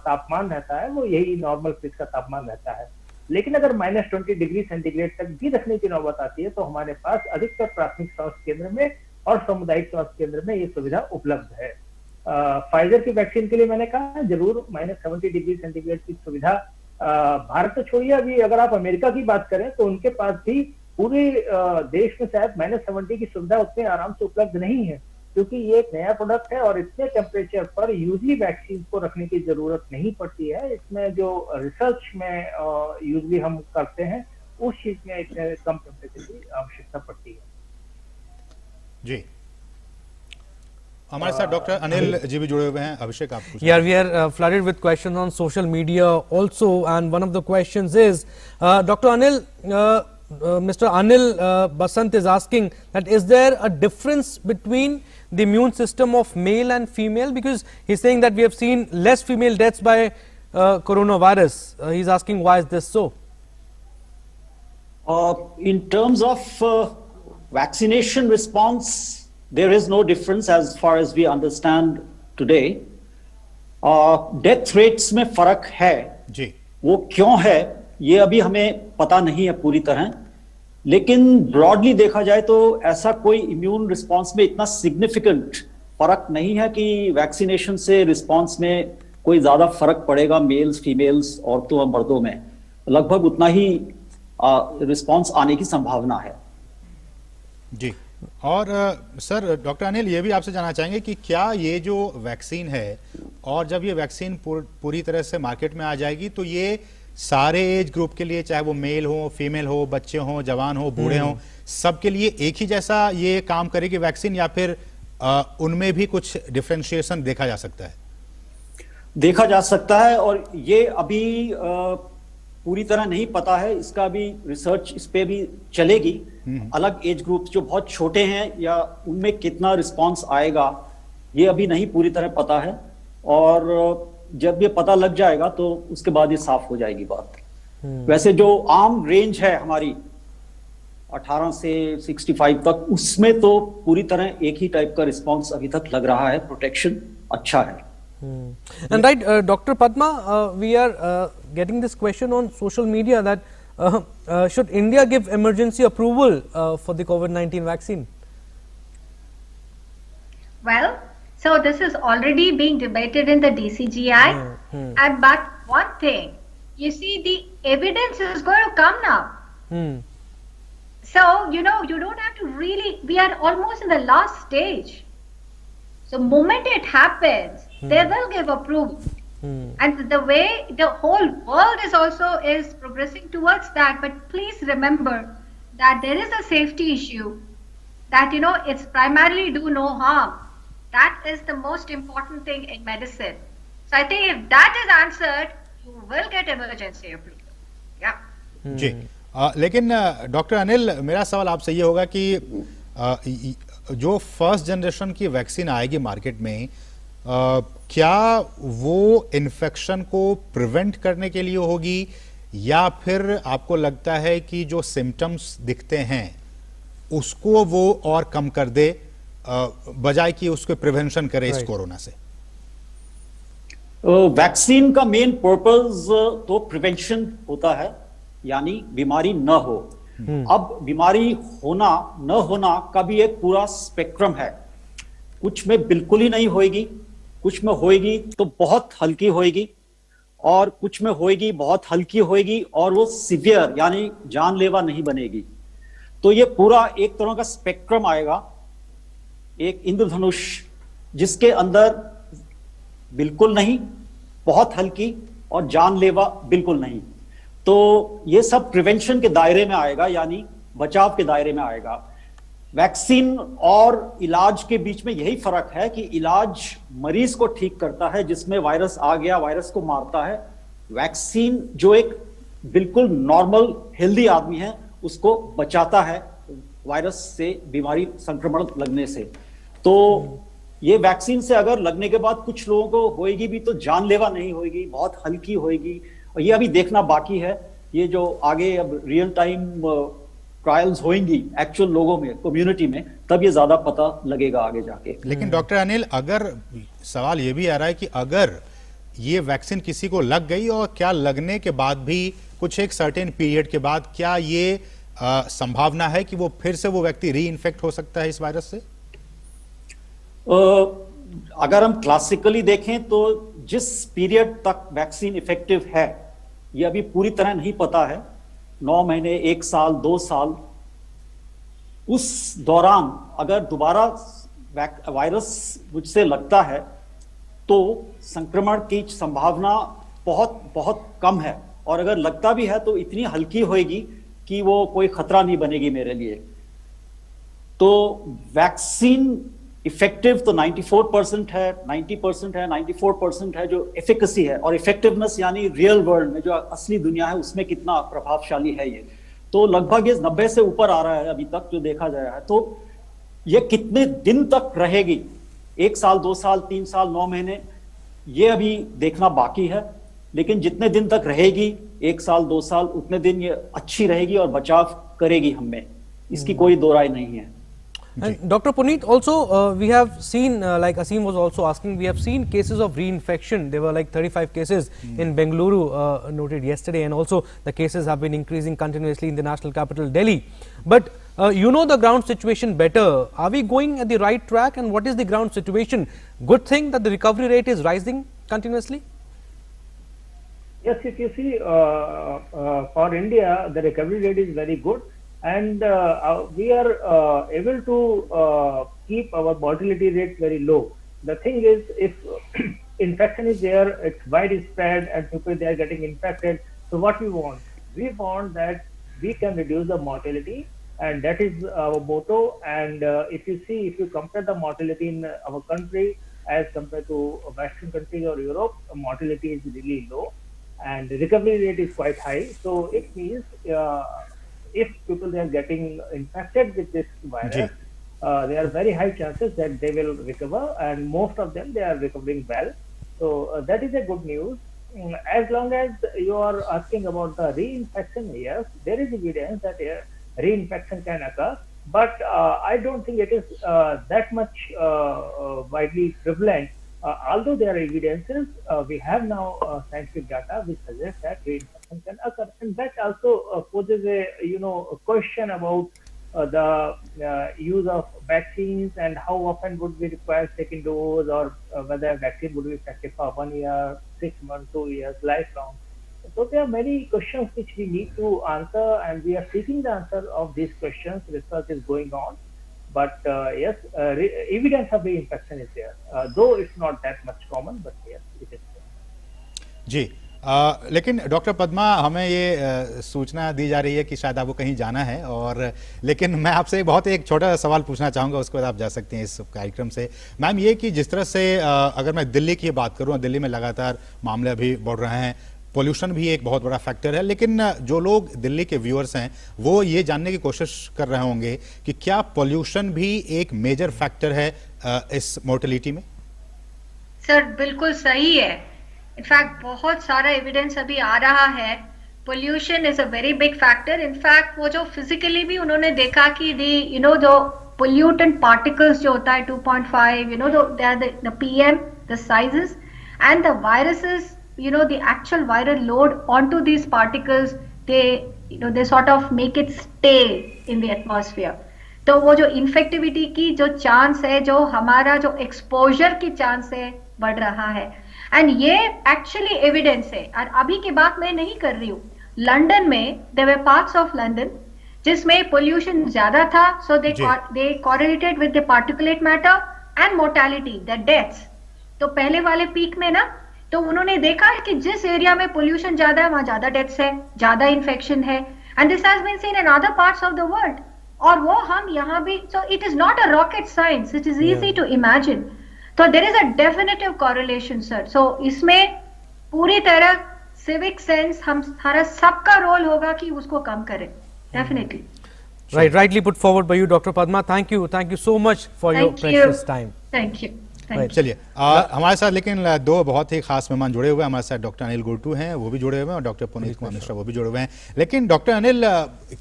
तापमान रहता है वो यही नॉर्मल फ्रिज का तापमान रहता है। लेकिन अगर -20 डिग्री सेंटीग्रेड तक भी रखने की नौबत आती है, तो हमारे पास अधिकतर प्राथमिक स्वास्थ्य केंद्र में और सामुदायिक स्वास्थ्य केंद्र में ये सुविधा उपलब्ध है। फाइजर की वैक्सीन के लिए मैंने कहा जरूर -70 डिग्री सेंटीग्रेड की सुविधा, भारत तो छोड़िए, अभी अगर आप अमेरिका की बात करें तो उनके पास भी पूरे देश में शायद -70 की सुविधा उतने आराम से उपलब्ध नहीं है, क्योंकि ये एक नया प्रोडक्ट है और इतने टेम्परेचर पर यूजली वैक्सीन को रखने की जरूरत नहीं पड़ती है। इसमें जो रिसर्च में यूजली हम करते हैं, उस चीज में इतने कम टेम्परेचर की आवश्यकता पड़ती है। जी, हमारे साथ डॉक्टर अनिल जी भी जुड़े हुए हैं। अभिषेक, आप पूछिए। Yeah, we are flooded with questions on social media also, and one of the questions is, Dr. Anil, Mr. Anil Basant is asking that is there a difference between the immune system of male and female, because he's saying that we have seen less female deaths by coronavirus. He's asking why is this so? In terms of vaccination response, there is no difference as far as we understand today. Death rates में फर्क है जी, वो क्यों है ये अभी हमें पता नहीं है पूरी तरह, लेकिन ब्रॉडली देखा जाए तो ऐसा कोई इम्यून रिस्पांस में इतना सिग्निफिकेंट फर्क नहीं है कि वैक्सीनेशन से रिस्पांस में कोई ज्यादा फर्क पड़ेगा मेल्स फीमेल्स औरतों और मर्दों में। लगभग उतना ही रिस्पांस आने की संभावना है। जी। और सर डॉक्टर अनिल ये भी आपसे जानना चाहेंगे कि क्या ये जो वैक्सीन है और जब ये वैक्सीन पूरी तरह से मार्केट में आ जाएगी तो ये सारे एज ग्रुप के लिए, चाहे वो मेल हो फीमेल हो बच्चे हो जवान हो बूढ़े हो, सबके लिए एक ही जैसा ये काम करेगी वैक्सीन, या फिर उनमें भी कुछ डिफरेंशिएशन देखा जा सकता है? देखा जा सकता है और ये अभी पूरी तरह नहीं पता है, इसका अभी रिसर्च इस पे भी चलेगी। अलग एज ग्रुप जो बहुत छोटे हैं या उनमें कितना रिस्पांस आएगा ये अभी नहीं पूरी तरह पता है, और जब ये पता लग जाएगा तो उसके बाद ये साफ हो जाएगी बात। वैसे जो आम रेंज है हमारी 18 से 65 तक, उसमें तो पूरी तरह एक ही टाइप का रिस्पांस अभी तक लग रहा है, प्रोटेक्शन अच्छा है। And right, Dr. Padma, we are getting this question on social media that should India give emergency approval for the COVID-19 vaccine? Well, so this is already being debated in the DCGI. And but one thing, you see, the evidence is going to come now. So, you know, you don't have to really, we are almost in the last stage. So, moment it happens, they will give approval. And the way the whole world is progressing towards that. But please remember that there is a safety issue, that, you know, it's primarily do no harm. That is the most important thing in medicine. So I think if that is answered, you will get emergency approval. Yeah. जी। लेकिन doctor Anil, मेरा सवाल आपसे ये होगा कि जो first generation की vaccine आएगी मार्केट में, क्या वो इन्फेक्शन को प्रिवेंट करने के लिए होगी, या फिर आपको लगता है कि जो सिम्टम्स दिखते हैं उसको वो और कम कर दे बजाय कि उसको प्रिवेंशन करे इस कोरोना से? वैक्सीन का मेन पर्पस तो प्रिवेंशन होता है, यानी बीमारी न हो। अब बीमारी होना न होना का भी एक पूरा स्पेक्ट्रम है। कुछ में बिल्कुल ही नहीं होएगी, कुछ में होएगी तो बहुत हल्की होएगी, और कुछ में होएगी बहुत हल्की होएगी और वो सीवियर यानी जानलेवा नहीं बनेगी। तो ये पूरा एक तरह का स्पेक्ट्रम आएगा, एक इंद्रधनुष, जिसके अंदर बिल्कुल नहीं, बहुत हल्की और जानलेवा बिल्कुल नहीं। तो ये सब प्रिवेंशन के दायरे में आएगा, यानी बचाव के दायरे में आएगा। वैक्सीन और इलाज के बीच में यही फर्क है कि इलाज मरीज को ठीक करता है, जिसमें वायरस आ गया वायरस को मारता है। वैक्सीन जो एक बिल्कुल नॉर्मल हेल्दी आदमी है उसको बचाता है वायरस से, बीमारी संक्रमण लगने से। तो ये वैक्सीन से अगर लगने के बाद कुछ लोगों को होएगी भी तो जानलेवा नहीं होएगी, बहुत हल्की होएगी, और ये अभी देखना बाकी है। ये जो आगे अब रियल टाइम ट्रायल्स होंगी एक्चुअल लोगों में, कम्युनिटी में, तब ये ज्यादा पता लगेगा आगे जाके। लेकिन डॉक्टर अनिल, अगर सवाल ये भी आ रहा है कि अगर ये वैक्सीन किसी को लग गई और क्या लगने के बाद भी कुछ एक सर्टेन पीरियड के बाद क्या ये संभावना है कि वो फिर से वो व्यक्ति री इन्फेक्ट हो सकता है इस वायरस से? अगर हम क्लासिकली देखें तो जिस पीरियड तक वैक्सीन इफेक्टिव है ये अभी पूरी तरह नहीं पता है, 9 महीने, 1 साल, 2 साल, उस दौरान अगर दोबारा वायरस मुझसे लगता है तो संक्रमण की संभावना बहुत बहुत कम है, और अगर लगता भी है तो इतनी हल्की होएगी कि वो कोई खतरा नहीं बनेगी मेरे लिए। तो वैक्सीन इफेक्टिव तो 94% है, 90% है, 94% है जो एफिकेसी है, और इफेक्टिवनेस यानी रियल वर्ल्ड में जो असली दुनिया है उसमें कितना प्रभावशाली है ये, तो लगभग ये 90 से ऊपर आ रहा है अभी तक जो देखा गया है। तो ये कितने दिन तक रहेगी, 1 साल, 2 साल, 3 साल, 9 महीने, ये अभी देखना बाकी है। लेकिन जितने दिन तक रहेगी, 1 साल, 2 साल, उतने दिन ये अच्छी रहेगी और बचाव करेगी हमें, इसकी कोई दो राय नहीं है। And Dr. Puneet, also we have seen, like Asim was also asking, we have seen cases of reinfection. There were like 35 cases in Bengaluru noted yesterday, and also the cases have been increasing continuously in the national capital, Delhi. But you know the ground situation better. Are we going at the right track, and what is the ground situation? Good thing that the recovery rate is rising continuously? Yes, if you see, for India, the recovery rate is very good, and we are able to keep our mortality rate very low. The thing is, if infection is there, it's widespread, and people they are getting infected. So what we want? We want that we can reduce the mortality, and that is our motto. And if you compare the mortality in our country as compared to Western countries or Europe, mortality is really low, and the recovery rate is quite high. So it means if people they are getting infected with this virus, there are very high chances that they will recover, and most of them they are recovering well. So that is a good news. As long as you are asking about the reinfection, yes, there is evidence that reinfection can occur, but I don't think it is that much widely prevalent. Although there are evidences, we have now scientific data which suggests that reinfection can occur, and that also poses a question about the use of vaccines and how often would we require second dose, or whether vaccine would be effective for 1 year, 6 months, 2 years, lifelong. So there are many questions which we need to answer, and we are seeking the answer of these questions. Research is going on. But yes, evidence of reinfection is there, though it's not that much common, but yes, it is there. जी, लेकिन doctor Padma, हमें ये सूचना दी जा रही है कि शायद आपको कहीं जाना है, और लेकिन मैं आपसे एक छोटा सा सवाल पूछना चाहूँगा, उसके बाद आप जा सकते हैं इस कार्यक्रम से। मैम, ये कि जिस तरह से अगर मैं दिल्ली की बात करूँ, दिल्ली में लगातार मामले अभी बढ़ रहे हैं, पोल्यूशन भी एक बहुत बड़ा फैक्टर है, लेकिन जो लोग दिल्ली के व्यूअर्स हैं वो ये जानने की कोशिश कर रहे होंगे कि क्या पोल्यूशन भी एक मेजर फैक्टर है इस मोर्टेलिटी में? सर बिल्कुल सही है। इनफैक्ट बहुत सारा एविडेंस अभी आ रहा है, pollution is a very big factor. In fact वो जो फिजिकली भी उन्होंने देखा कि जो पोल्यूटेंट पार्टिकल्स जो होता है 2.5, the PM, the sizes, and the viruses, the actual viral load onto these particles, they sort of make it stay in the atmosphere. तो वो जो इन्फेक्टिविटी की जो चांस है, जो हमारा जो एक्सपोजर की चांस है, बढ़ रहा है। एंड ये एक्चुअली एविडेंस है, और अभी की बात मैं नहीं कर रही हूँ। लंदन में there were parts of London जिसमें पोल्यूशन ज्यादा था, so they correlated with the particulate matter and mortality, the deaths. तो पहले वाले पीक में ना, तो उन्होंने देखा है कि जिस एरिया में पोल्यूशन ज्यादा है वहां ज्यादा डेथ्स है, ज्यादा इन्फेक्शन है, and this has been seen in other parts of the world. और वो हम यहाँ भी, so it is not a rocket science, it is easy to imagine. तो there is a definitive correlation sir. So इसमें पूरी तरह सिविक सेंस हमारा सबका रोल होगा कि उसको कम करें, definitely. Right, rightly put forward by you, Dr. Padma. Thank you so much for your precious time. Thank you. चलिए, हमारे साथ लेकिन दो बहुत ही खास मेहमान जुड़े हुए हैं। हमारे साथ डॉक्टर अनिल गुर्टू हैं, वो भी जुड़े हुए हैं, और डॉक्टर पुनीत कुमार मिश्रा वो भी जुड़े हुए हैं। लेकिन डॉक्टर अनिल,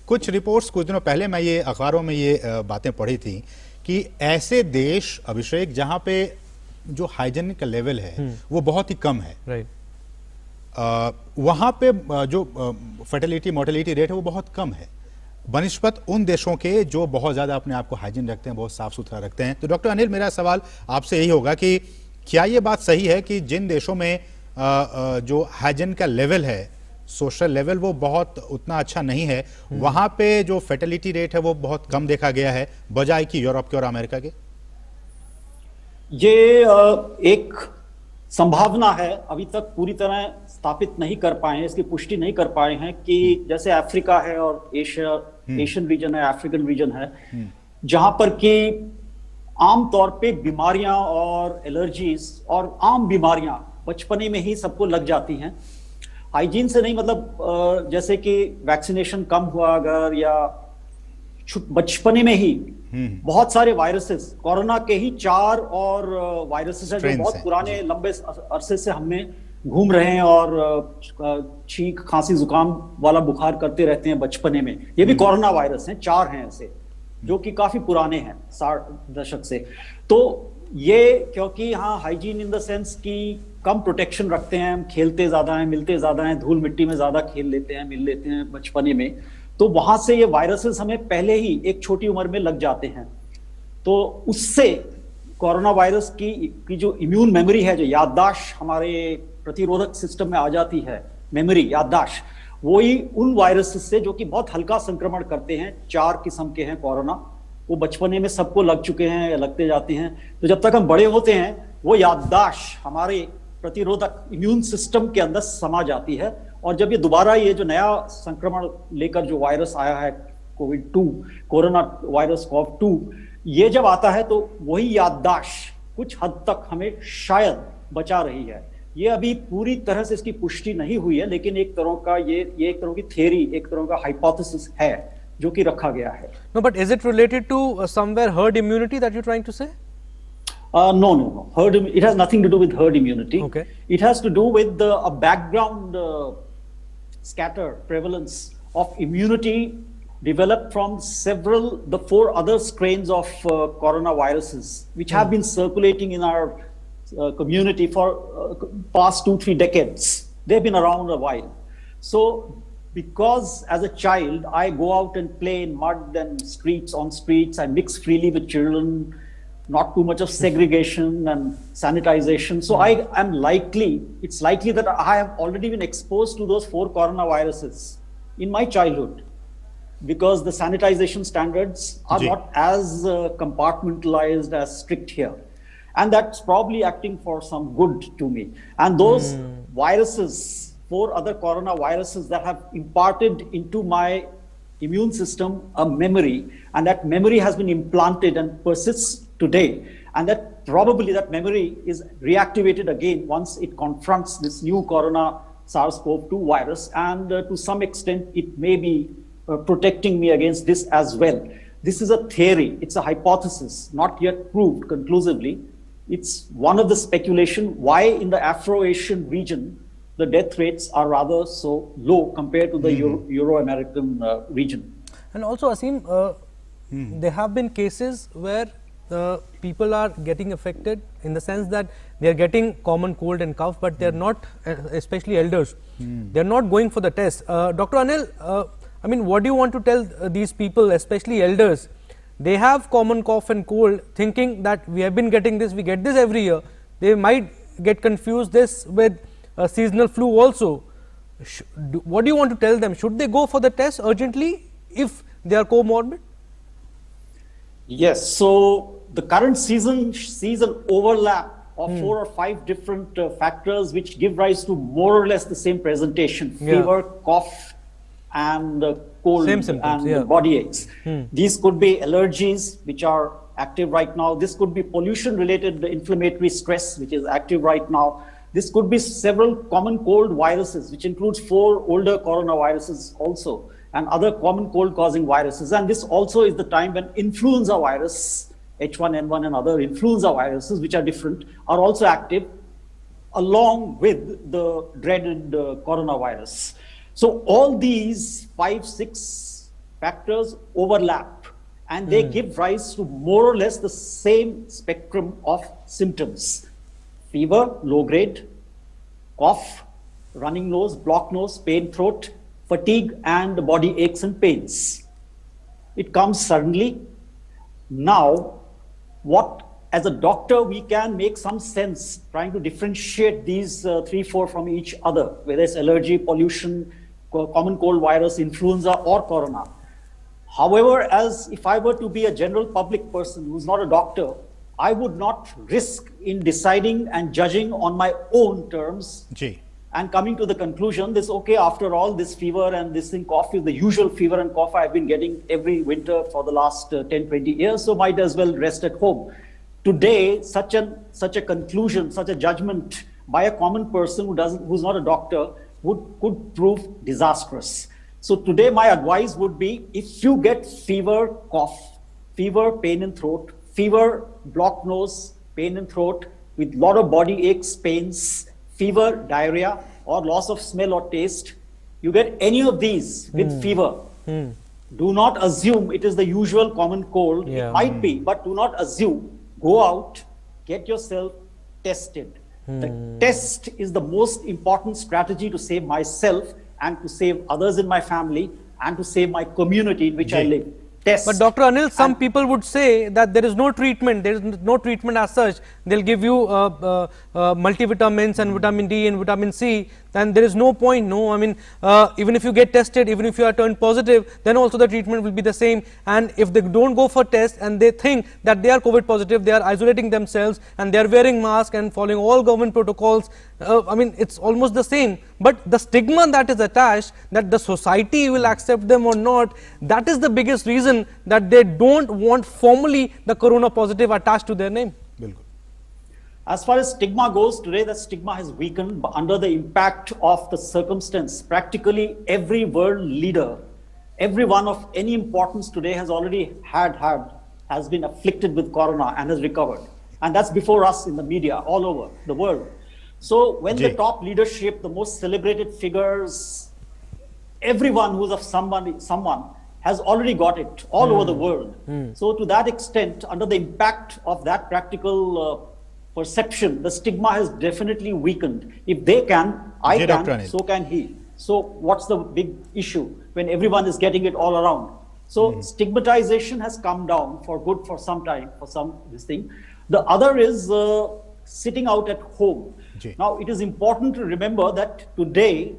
कुछ रिपोर्ट्स कुछ दिनों पहले मैं ये अखबारों में ये बातें पढ़ी थी कि ऐसे देश, अभिषेक, जहाँ पे जो हाइजीनिक का लेवल है वो बहुत ही कम है, वहाँ पे जो फर्टिलिटी मोर्टेलिटी रेट है वो बहुत कम है बनिस्बत उन देशों के जो बहुत ज़्यादा अपने आप को हाइजीन रखते हैं, बहुत साफ सुथरा रखते हैं। तो डॉक्टर अनिल, मेरा सवाल आपसे यही होगा कि क्या ये बात सही है कि जिन देशों में जो हाइजीन का लेवल है, सोशल लेवल, वो बहुत उतना अच्छा नहीं है, वहाँ पे जो फर्टिलिटी रेट है वो बहुत कम देखा गया है बजाय कि यूरोप के और अमेरिका के? ये एक संभावना है, अभी तक पूरी तरह स्थापित नहीं कर पाए हैं, इसकी पुष्टि नहीं कर पाए हैं कि जैसे अफ्रीका है और एशियन रीजन है, अफ्रीकन रीजन है, जहां पर कि आमतौर पे बीमारियां और एलर्जीज और आम बीमारियां बचपने में ही सबको लग जाती हैं, हाइजीन से नहीं। मतलब जैसे कि वैक्सीनेशन कम हुआ अगर, या बचपने में ही बहुत सारे वायरसेस, कोरोना के ही 4 और वायरसेस हैं जो बहुत पुराने लंबे अरसे से हमें घूम रहे हैं और छींक, खांसी, जुकाम वाला बुखार करते रहते हैं बचपने में। ये भी कोरोना वायरस हैं, 4 हैं ऐसे। जो कि काफी पुराने हैं, 60 दशक से। तो ये क्योंकि हाँ हाइजीन इन द सेंस कि कम प्रोटेक्शन रखते हैं, हम खेलते ज्यादा हैं, मिलते ज्यादा हैं, धूल मिट्टी में ज्यादा खेल लेते हैं, मिल लेते हैं बचपने में, तो वहां से ये वायरसेस हमें पहले ही एक छोटी उम्र में लग जाते हैं। तो उससे कोरोना वायरस की जो इम्यून मेमोरी है, जो याददाश्त हमारे प्रतिरोधक सिस्टम में आ जाती है, मेमोरी याददाश्त, वही उन वायरसेस से जो कि बहुत हल्का संक्रमण करते हैं, 4 किस्म के हैं कोरोना, वो बचपने में सबको लग चुके हैं या लगते जाते हैं। तो जब तक हम बड़े होते हैं वो याददाश्त हमारे प्रतिरोधक इम्यून सिस्टम के अंदर समा जाती है, और जब ये दोबारा ये जो नया संक्रमण लेकर जो वायरस आया है कोविड-2, कोरोना वायरस COV-2, ये जब आता है तो वही याददाश्त कुछ हद तक हमें शायद बचा रही है। ये अभी पूरी तरह से इसकी पुष्टि नहीं हुई है, लेकिन एक तरह का ये एक तरह की थ्योरी, एक तरह का हाइपोथेसिस है जो कि रखा गया है। No, but is it related to somewhere herd immunity that you're trying to say? No. It has nothing to do with herd immunity. Okay. It has to do with a background scatter prevalence of immunity developed from the 4 other strains of coronaviruses, which have been circulating in our community for past 2-3 decades. They've been around a while. So, because as a child, I go out and play in mud and on streets, I mix freely with children, not too much of segregation and sanitization. So it's likely that I have already been exposed to those 4 coronaviruses in my childhood, because the sanitization standards are not as compartmentalized, as strict here. And that's probably acting for some good to me. And those viruses, 4 other coronaviruses that have imparted into my immune system a memory, and that memory has been implanted and persists today, and that probably that memory is reactivated again once it confronts this new corona SARS-CoV-2 virus, and to some extent it may be protecting me against this as well. This is a theory, it's a hypothesis, not yet proved conclusively. It's one of the speculation why in the Afro-Asian region the death rates are rather so low compared to the Euro-American region. And also, Aseem, there have been cases where people are getting affected in the sense that they are getting common cold and cough, but they are not, especially elders, they are not going for the test. Dr. Anil, I mean, what do you want to tell these people, especially elders? They have common cough and cold, thinking that we have been getting this, we get this every year. They might get confused this with seasonal flu also. What do you want to tell them? Should they go for the test urgently if they are comorbid? Yes, so the current season sees an overlap of 4 or 5 different factors which give rise to more or less the same presentation: fever, cough, and cold and body aches. These could be allergies, which are active right now. This could be pollution-related inflammatory stress, which is active right now. This could be several common cold viruses, which includes 4 older coronaviruses also, and other common cold-causing viruses. And this also is the time when influenza virus, H1N1 and other influenza viruses, which are different, are also active, along with the dreaded coronavirus. So all these 5-6 factors overlap, and they give rise to more or less the same spectrum of symptoms: fever, low grade, cough, running nose, blocked nose, pain throat, fatigue, and body aches and pains. It comes suddenly. Now, as a doctor, we can make some sense trying to differentiate these 3-4 from each other, whether it's allergy, pollution, common cold virus, influenza, or corona. However, as if I were to be a general public person who's not a doctor, I would not risk in deciding and judging on my own terms and coming to the conclusion this, okay, after all, this fever and this thing, cough is the usual fever and cough I've been getting every winter for the last 10-20 years, so might as well rest at home. Today, such a conclusion, such a judgment by a common person who's not a doctor could prove disastrous. So today my advice would be, if you get fever, cough, fever, pain in throat, fever, blocked nose, pain in throat, with lot of body aches, pains, fever, diarrhea, or loss of smell or taste, you get any of these with fever, Do not assume it is the usual common cold. Yeah. It might be, but do not assume. Go out, get yourself tested. The test is the most important strategy to save myself and to save others in my family and to save my community in which I live. Test. But Dr. Anil, some people would say that there is no treatment. There is no treatment as such. They'll give you multivitamins and vitamin D and vitamin C. Then there is no point. No, I mean, even if you get tested, even if you are turned positive, then also the treatment will be the same. And if they don't go for test and they think that they are COVID positive, they are isolating themselves and they are wearing masks and following all government protocols. I mean, it's almost the same. But the stigma that is attached, that the society will accept them or not, that is the biggest reason that they don't want formally the corona positive attached to their name. बिल्कुल. As far as stigma goes, today the stigma has weakened under the impact of the circumstance. Practically every world leader, everyone of any importance today has already has been afflicted with corona and has recovered. And that's before us in the media all over the world. So when the top leadership, the most celebrated figures, everyone who's of someone has already got it all over the world. So to that extent, under the impact of that practical perception, the stigma has definitely weakened. If they can, I can, so can he. So what's the big issue when everyone is getting it all around? So stigmatization has come down for good for some time, for this thing. The other is sitting out at home. Now, it is important to remember that today,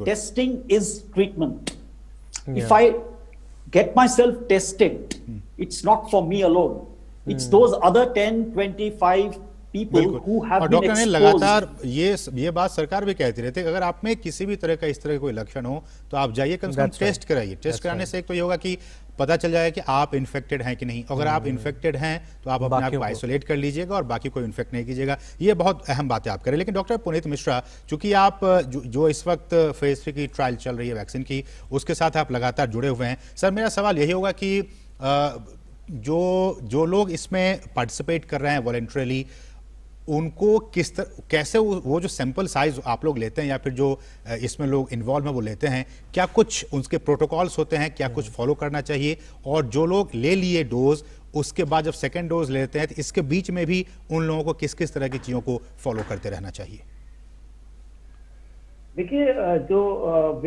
testing is treatment. If I get myself tested, it's not for me alone. It's those other 10, 25 people who have been exposed. लगातार ये बात सरकार भी कहती रहती है, अगर आप में किसी भी तरह का इस तरह कोई लक्षण हो तो आप जाइए कम से कम टेस्ट कराइए. टेस्ट कराने से एक तो ये होगा कि पता चल जाएगा कि आप इन्फेक्टेड हैं कि नहीं. अगर आप इन्फेक्टेड हैं तो आप अपने आप को आइसोलेट कर लीजिएगा और बाकी को इन्फेक्ट नहीं कीजिएगा. ये बहुत अहम बातें आप करें. लेकिन डॉक्टर पुनीत मिश्रा, चूंकि आप जो इस वक्त फेज 3 की ट्रायल चल रही है वैक्सीन की, उसके साथ आप लगातार जुड़े हुए हैं. सर, मेरा सवाल यही होगा कि जो लोग इसमें पार्टिसिपेट कर रहे हैं वॉलंटरीली, उनको कैसे वो जो सैंपल साइज आप लोग लेते हैं या फिर जो इसमें लोग इन्वॉल्व हैं वो लेते हैं, क्या कुछ उनके प्रोटोकॉल्स होते हैं, क्या कुछ फॉलो करना चाहिए? और जो लोग ले लिए डोज, उसके बाद जब सेकेंड डोज लेते हैं तो इसके बीच में भी उन लोगों को किस किस तरह की चीजों को फॉलो करते रहना चाहिए? देखिए, जो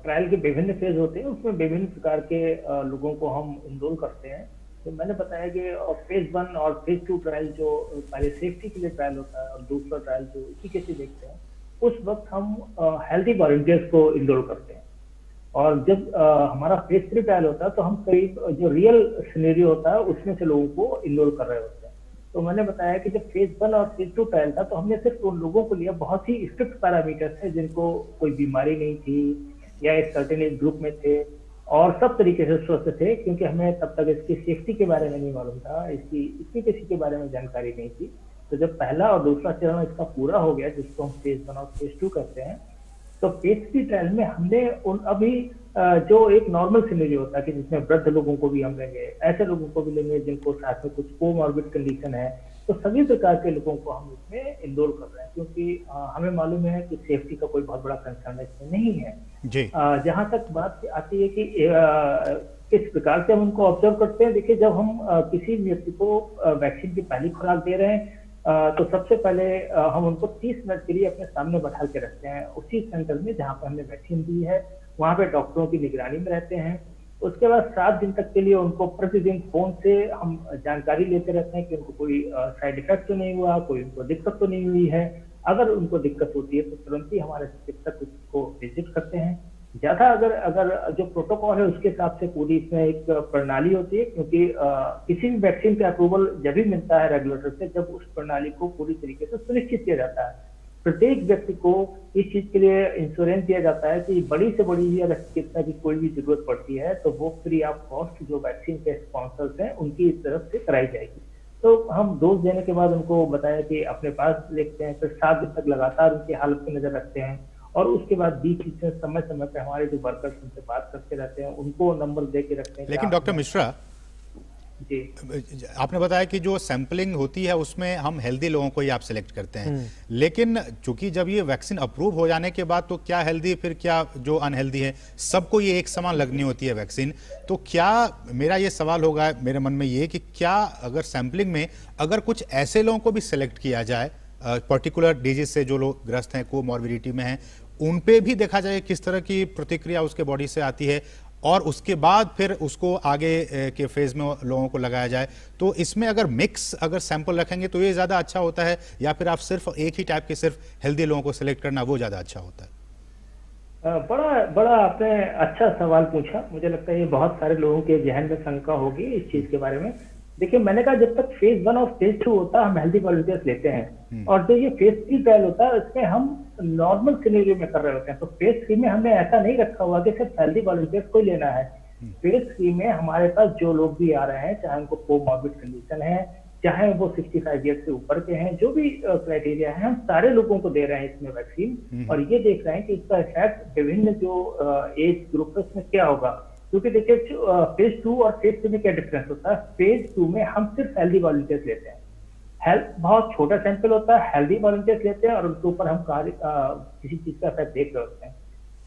ट्रायल के विभिन्न फेज होते हैं उसमें विभिन्न प्रकार के लोगों को हम इनरोल करते हैं. तो मैंने बताया कि फेज 1 और फेज 2 ट्रायल जो पहले सेफ्टी के लिए ट्रायल होता है और दूसरा ट्रायल जो एफिकेसी देखते हैं, उस वक्त हम हेल्थी वॉलंटियर्स को इनरोल करते हैं. और जब हमारा फेज 3 ट्रायल होता है तो हम करीब जो रियल सिनेरियो होता है उसमें से लोगों को इनरोल कर रहे होते हैं. तो मैंने बताया कि जब फेज 1 और फेज 2 ट्रायल था तो हमने सिर्फ उन लोगों को लिया, बहुत ही स्ट्रिक्ट पैरामीटर्स थे जिनको कोई बीमारी नहीं थी या एक सर्टेन एज ग्रुप में थे और सब तरीके से स्वस्थ थे, क्योंकि हमें तब तक इसकी सेफ्टी के बारे में नहीं मालूम था, इसकी एफिकेसी के बारे में जानकारी नहीं थी. तो जब पहला और दूसरा चरण इसका पूरा हो गया, जिसको हम फेज 1 और फेज 2 करते हैं, तो फेज 3 ट्रायल में हमने उन अभी जो एक नॉर्मल सिनेरियो होता है कि जिसमें वृद्ध लोगों को भी हम लेंगे, ऐसे लोगों को भी लेंगे जिनको साथ में कुछ कोमॉर्बिड कंडीशन है, तो सभी प्रकार के लोगों को हम इसमें इनरोल कर रहे हैं, क्योंकि हमें मालूम है कि सेफ्टी का कोई बहुत बड़ा कंसर्न इसमें नहीं है. जहां तक बात आती है कि किस प्रकार से हम उनको ऑब्जर्व करते हैं, देखिए, जब हम किसी व्यक्ति को वैक्सीन की पहली खुराक दे रहे हैं तो सबसे पहले हम उनको 30 मिनट के लिए अपने सामने बैठा के रखते हैं उसी सेंटर में जहां पर हमने वैक्सीन दी है. वहां पे डॉक्टरों की निगरानी में रहते हैं. उसके बाद 7 दिन तक के लिए उनको प्रतिदिन फोन से हम जानकारी लेते रहते हैं कि उनको कोई साइड इफेक्ट तो नहीं हुआ, कोई उनको दिक्कत तो नहीं हुई है. अगर उनको दिक्कत होती है तो तुरंत ही हमारे चिकित्सक उसको विजिट करते हैं. ज्यादा अगर जो प्रोटोकॉल है उसके हिसाब से पूरी इसमें एक प्रणाली होती है, क्योंकि किसी भी वैक्सीन का अप्रूवल जब भी मिलता है रेगुलेटर से, जब उस प्रणाली को पूरी तरीके से सुनिश्चित किया जाता है. प्रत्येक व्यक्ति को इस चीज के लिए इंश्योरेंस दिया जाता है कि बड़ी से बड़ी अगर चिकित्सा की कोई भी जरूरत पड़ती है तो वो फ्री ऑफ कॉस्ट जो वैक्सीन के स्पॉन्सर्स हैं उनकी तरफ से कराई जाएगी. तो हम डोज देने के बाद उनको बताया कि अपने पास देखते हैं, फिर 7 दिन तक लगातार उनकी हालत की नजर रखते हैं और उसके बाद बीच में समय समय पर हमारे जो वर्कर्स उनसे बात करते रहते हैं, उनको नंबर दे के रखते हैं. लेकिन डॉक्टर मिश्रा, जी आपने बताया कि जो सैंपलिंग होती है उसमें हम हेल्दी लोगों को ही आप सिलेक्ट करते हैं, लेकिन चूंकि जब ये वैक्सीन अप्रूव हो जाने के बाद तो क्या हेल्दी फिर क्या जो अनहेल्दी है सबको ये एक समान लगनी होती है वैक्सीन। तो क्या, मेरा ये सवाल होगा मेरे मन में ये कि क्या अगर सैंपलिंग में अगर कुछ ऐसे लोगों को भी सिलेक्ट किया जाए पर्टिकुलर डिजीज से जो लोग ग्रस्त हैं, कोमॉर्बिडिटी में हैं, उन पे भी देखा जाए किस तरह की प्रतिक्रिया उसके बॉडी से आती है और उसके बाद फिर उसको आगे के फेज में लोगों को लगाया जाए, तो इसमें अगर मिक्स अगर सैंपल रखेंगे तो ये ज़्यादा अच्छा होता है या फिर आप सिर्फ एक ही टाइप के सिर्फ हेल्दी लोगों को सिलेक्ट करना वो ज़्यादा अच्छा होता है? बड़ा आपने अच्छा सवाल पूछा। मुझे लगता है ये बहुत सारे लोगों के जहन में शंका होगी इस चीज के बारे में। देखिए, मैंने कहा जब तक फेज 1 और फेज 2 होता है हम हेल्दी वॉलंटियर्स लेते हैं, और जो ये फेज 3 ट्रायल होता है इसमें हम नॉर्मल सिनेरियो में कर रहे होते हैं। तो फेज 3 में हमने ऐसा नहीं रखा हुआ कि सिर्फ हेल्दी वॉलंटियर्स को ही लेना है। फेज 3 में हमारे पास जो लोग भी आ रहे हैं, चाहे उनको कोमॉर्बिड कंडीशन है, चाहे वो 65 ईयर्स से ऊपर के हैं, जो भी क्राइटेरिया है, हम सारे लोगों को दे रहे हैं इसमें वैक्सीन, और ये देख रहे हैं कि इसका इफेक्ट विभिन्न जो एज ग्रुप है उसमें क्या होगा। क्योंकि देखिए फेज 2 और फेज 3 में क्या डिफरेंस होता है। फेज 2 में हम सिर्फ हेल्दी वॉलंटियर्स लेते हैं, बहुत छोटा सैंपल होता है, हेल्दी वॉलंटियर्स लेते हैं और उनके ऊपर हम किसी चीज का इफेक्ट देख रहे होते हैं।